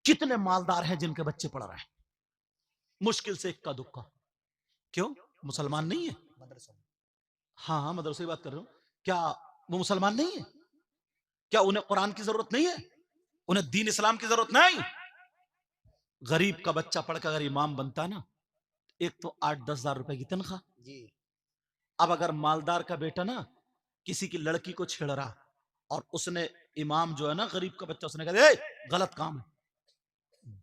कितने मालदार हैं जिनके बच्चे पढ़ रहे हैं? मुश्किल से इक्का दुक्का। क्यों? मुसलमान नहीं है? मदरसा। हाँ हाँ, मदरसे की बात कर रहा हूं। क्या वो मुसलमान नहीं है? क्या उन्हें कुरान की जरूरत नहीं है? उन्हें दीन इस्लाम की जरूरत नहीं? गरीब का बच्चा पढ़कर अगर इमाम बनता ना, एक तो 8-10 हजार रुपए की तनख्वाह जी। अब अगर मालदार का बेटा ना किसी की लड़की को छेड़ रहा और उसने, इमाम जो है ना, गरीब का बच्चा, उसने कहा गलत काम है,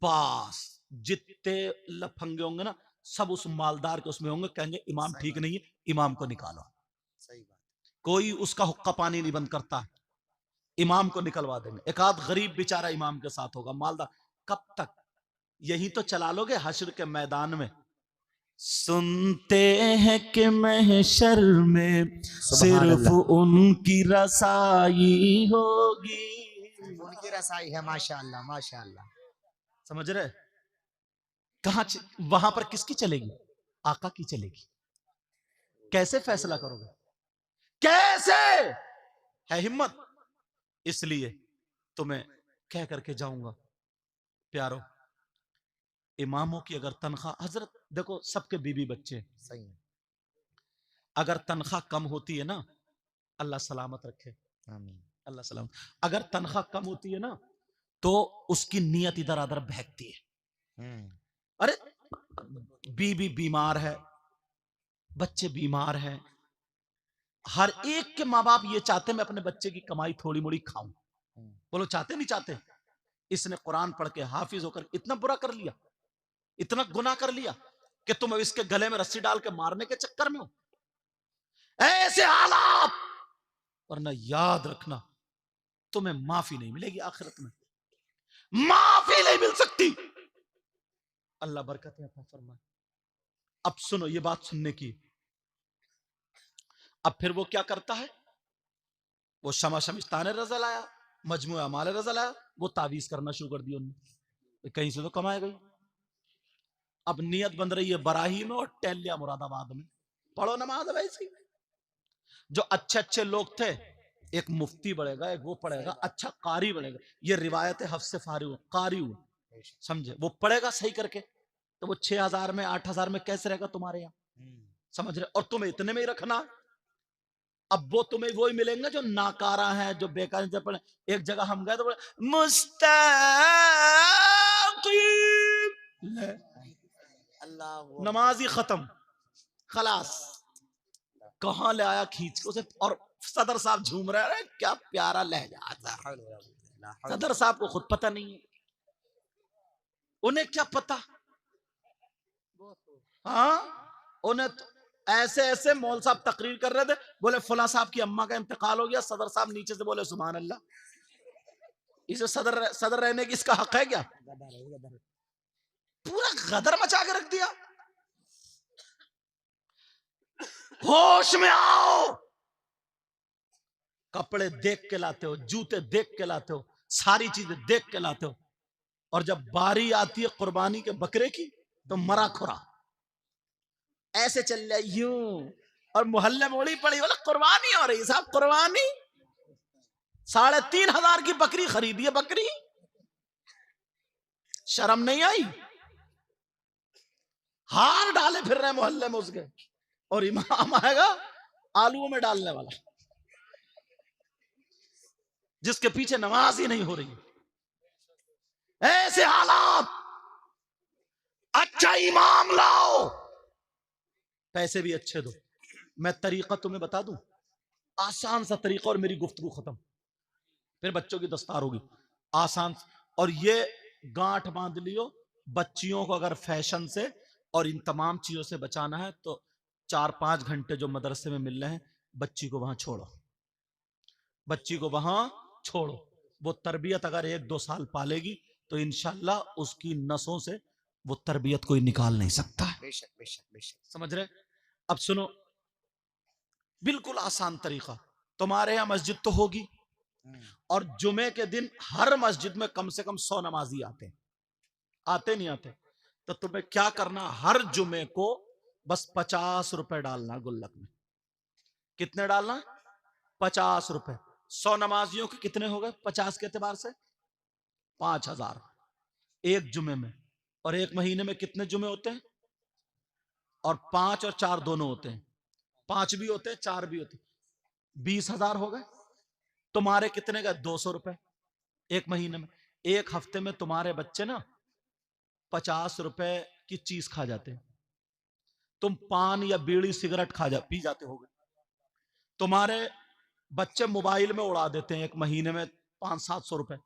बस जितने लफंगे होंगे ना सब उस मालदार के उसमें होंगे, कहेंगे इमाम ठीक नहीं है, इमाम को निकालो। सही बात। कोई उसका हुक्का पानी नहीं बंद करता, इमाम को निकलवा देंगे। एक आध गरीब बेचारा इमाम के साथ होगा, मालदार कब तक? यही तो चला लोगे हश्र के मैदान में। सुनते हैं कि महशर में सिर्फ उनकी रसाई होगी, उनकी रसाई है। माशाल्लाह, माशाल्लाह। समझ रहे? कहां वहां पर किसकी चलेगी? आका की चलेगी। कैसे फैसला करोगे? कैसे है हिम्मत? इसलिए तुम्हें कह करके जाऊंगा प्यारो, इमामों की अगर तनख्वाह, हजरत देखो सबके बीबी बच्चे हैं, सही है। अगर तनख्वाह कम होती है ना, अल्लाह सलामत रखे, आमीन। अल्लाह सलामत, अगर तनख्वाह कम होती है ना तो उसकी नीयत इधर उधर बहकती है। अरे बीबी बीमार है, बच्चे बीमार हैं, हर एक के माँ बाप ये चाहते मैं अपने बच्चे की कमाई थोड़ी मोड़ी खाऊं। बोलो चाहते नहीं चाहते? इसने कुरान पढ़ के हाफिज होकर इतना बुरा कर लिया, इतना गुनाह कर लिया कि तुम अब इसके गले में रस्सी डाल के मारने के चक्कर में हो। ऐसे हालात, वरना याद रखना तुम्हें माफी नहीं मिलेगी आखिरत में, माफी नहीं मिल सकती। अल्लाह बरकतें अता फरमाए। अब सुनो, ये बात सुनने की। अब फिर वो क्या करता है, वो शमा शमिस्तान रजा लाया, मजमुआ अमाल रजा लाया, वो तावीज करना शुरू कर दिया उन्होंने, कहीं से तो कमाए गई। अब नियत बन रही है बराही में और टेलिया मुरादाबाद में। पढ़ो नमाज वैसी। जो अच्छे अच्छे लोग थे, एक मुफ्ती बढ़ेगा, एक वो पढ़ेगा, अच्छा कारी बढ़ेगा। ये रिवायत है हफ्स फारिग कारी हुआ, समझे? वो पढ़ेगा सही करके तो वो 6,000 में 8,000 में कैसे रहेगा तुम्हारे यहाँ? समझ रहे? और तुम्हें इतने में ही रखना। अब वो तुम्हें वही मिलेंगे जो नाकारा है, जो बेकार। जब एक जगह हम गए तो बोले मुस्ताकीम, अल्लाह नमाज ही खत्म, खलास। कहां ले आया खींच के उसे, और सदर साहब झूम रहे हैं, क्या प्यारा लहजा था। सदर साहब को खुद पता नहीं है, उन्हें क्या पता। हाँ, उन्हें तो ऐसे ऐसे मौल साहब तकरीर कर रहे थे, बोले फला साहब की अम्मा का इंतकाल हो गया। सदर साहब नीचे से बोले सुभान अल्लाह, इसे सदर रहने की इसका हक है क्या? पूरा गदर मचा के रख दिया। होश में आओ। कपड़े देख के लाते हो, जूते देख के लाते हो, सारी चीजें देख के लाते हो, और जब बारी आती है कुर्बानी के बकरे की तो मरा खुरा ऐसे चल जाए यूं, और मोहल्ले में ओड़ी पड़ी, बोला कुर्बानी हो रही साहब, कुर्बानी। 3,500 की बकरी खरीदी है। बकरी, शर्म नहीं आई? हार डाले फिर रहे मोहल्ले में उसके, और इमाम आएगा आलूओं में डालने वाला, जिसके पीछे नमाज ही नहीं हो रही। ऐसे हालात, अच्छा इमाम लाओ, पैसे भी अच्छे दो। मैं तरीका तुम्हें बता दूं, आसान सा तरीका, और मेरी गुफ्तगू खत्म, फिर बच्चों की दस्तार होगी। आसान, और ये गांठ बांध लियो, बच्चियों को अगर फैशन से और इन तमाम चीजों से बचाना है तो 4-5 घंटे जो मदरसे में मिल रहे हैं, बच्ची को वहां छोड़ो, बच्ची को वहां छोड़ो। वो तरबियत अगर 1-2 साल पालेगी तो इंशाल्लाह उसकी नसों से वो तरबियत कोई निकाल नहीं सकता है। बेशक बेशक बेशक। समझ रहे? अब सुनो, बिल्कुल आसान तरीका। तुम्हारे यहां मस्जिद तो होगी, और जुमे के दिन हर मस्जिद में कम से कम 100 नमाजी आते हैं। आते नहीं आते? तो तुम्हें क्या करना, हर जुमे को बस 50 रुपए डालना गुल्लक में। कितने डालना? 50 रुपए। 100 नमाजियों के कितने हो गए 50 के एतबार से? 5,000 एक जुमे में। और एक महीने में कितने जुमे होते हैं? और 5 और 4 दोनों होते हैं, 5 भी होते हैं 4 भी होते हैं। 20,000 हो गए। तुम्हारे कितने गए? 200 रुपए एक महीने में। एक हफ्ते में तुम्हारे बच्चे ना 50 रुपए की चीज खा जाते हैं। तुम पान या बीड़ी सिगरेट पी जाते होगे। तुम्हारे बच्चे मोबाइल में उड़ा देते हैं एक महीने में 500-700 रुपए।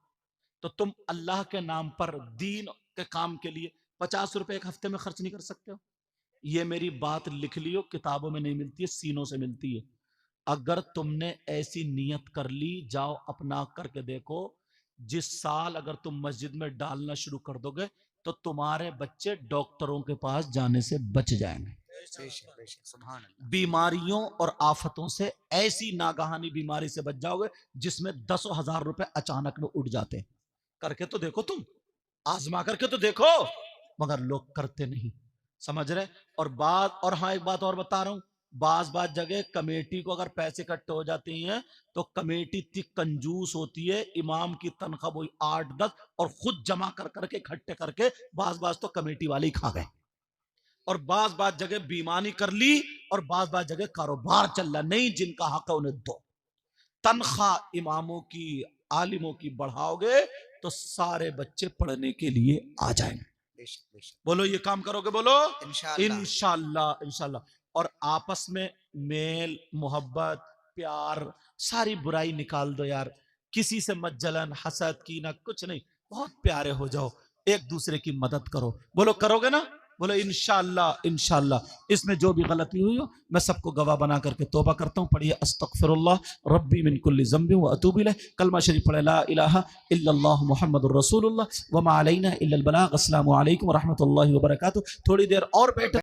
तो तुम अल्लाह के नाम पर दीन के काम के लिए 50 रुपए एक हफ्ते में खर्च नहीं कर सकते हो? ये मेरी बात लिख लियो, किताबों में नहीं मिलती है, सीनों से मिलती है। अगर तुमने ऐसी नियत कर ली, जाओ अपना करके देखो, जिस साल अगर तुम मस्जिद में डालना शुरू कर दोगे तो तुम्हारे बच्चे डॉक्टरों के पास जाने से बच जाएंगे। सुभान अल्लाह। बीमारियों और आफतों से, ऐसी नागहानी बीमारी से बच जाओगे जिसमें 10,000 रुपए अचानक में उड़ जाते हैं। करके तो देखो, तुम आजमा करके तो देखो, मगर लोग करते नहीं। समझ रहे? और हाँ, एक बात और बता रहा हूं, बाज जगह कमेटी को अगर पैसे इकट्ठे हो जाते हैं तो कमेटी इतनी कंजूस होती है, इमाम की तनख्वाह वही 8-10 और खुद जमा कर करके इकट्ठे करके बाज तो कमेटी वाले ही खा गए। और बाज जगह बेईमानी कर ली, और बाज जगह कारोबार चल रहा। नहीं, जिनका हक है उन्हें दो। तनख्वाह इमामों की, आलिमों की बढ़ाओगे तो सारे बच्चे पढ़ने के लिए आ जाएंगे। बोलो ये काम करोगे? बोलो इंशाअल्लाह। इंशाअल्लाह। और आपस में मेल, मोहब्बत, प्यार, सारी बुराई निकाल दो यार। किसी से मत जलन, हसद, कीना कुछ नहीं। बहुत प्यारे हो जाओ, एक दूसरे की मदद करो। बोलो करोगे ना? बोलो इंशाअल्लाह। इंशाअल्लाह। इसमें जो भी गलती हुई हो मैं सबको गवाह बना करके तौबा करता हूँ। पढ़िए अस्तगफिरुल्लाह रब्बी मिन कुल्ली ज़ंबिन व अतूबु इलैह। कलमा शरीफ पढ़े ला इलाहा इल्लल्लाह मुहम्मदुर रसूलुल्लाह व मा अलैना इल्लल बलाग। अस्सलामु अलैकुम व रहमतुल्लाहि व बरकातुहू। थोड़ी देर और बैठ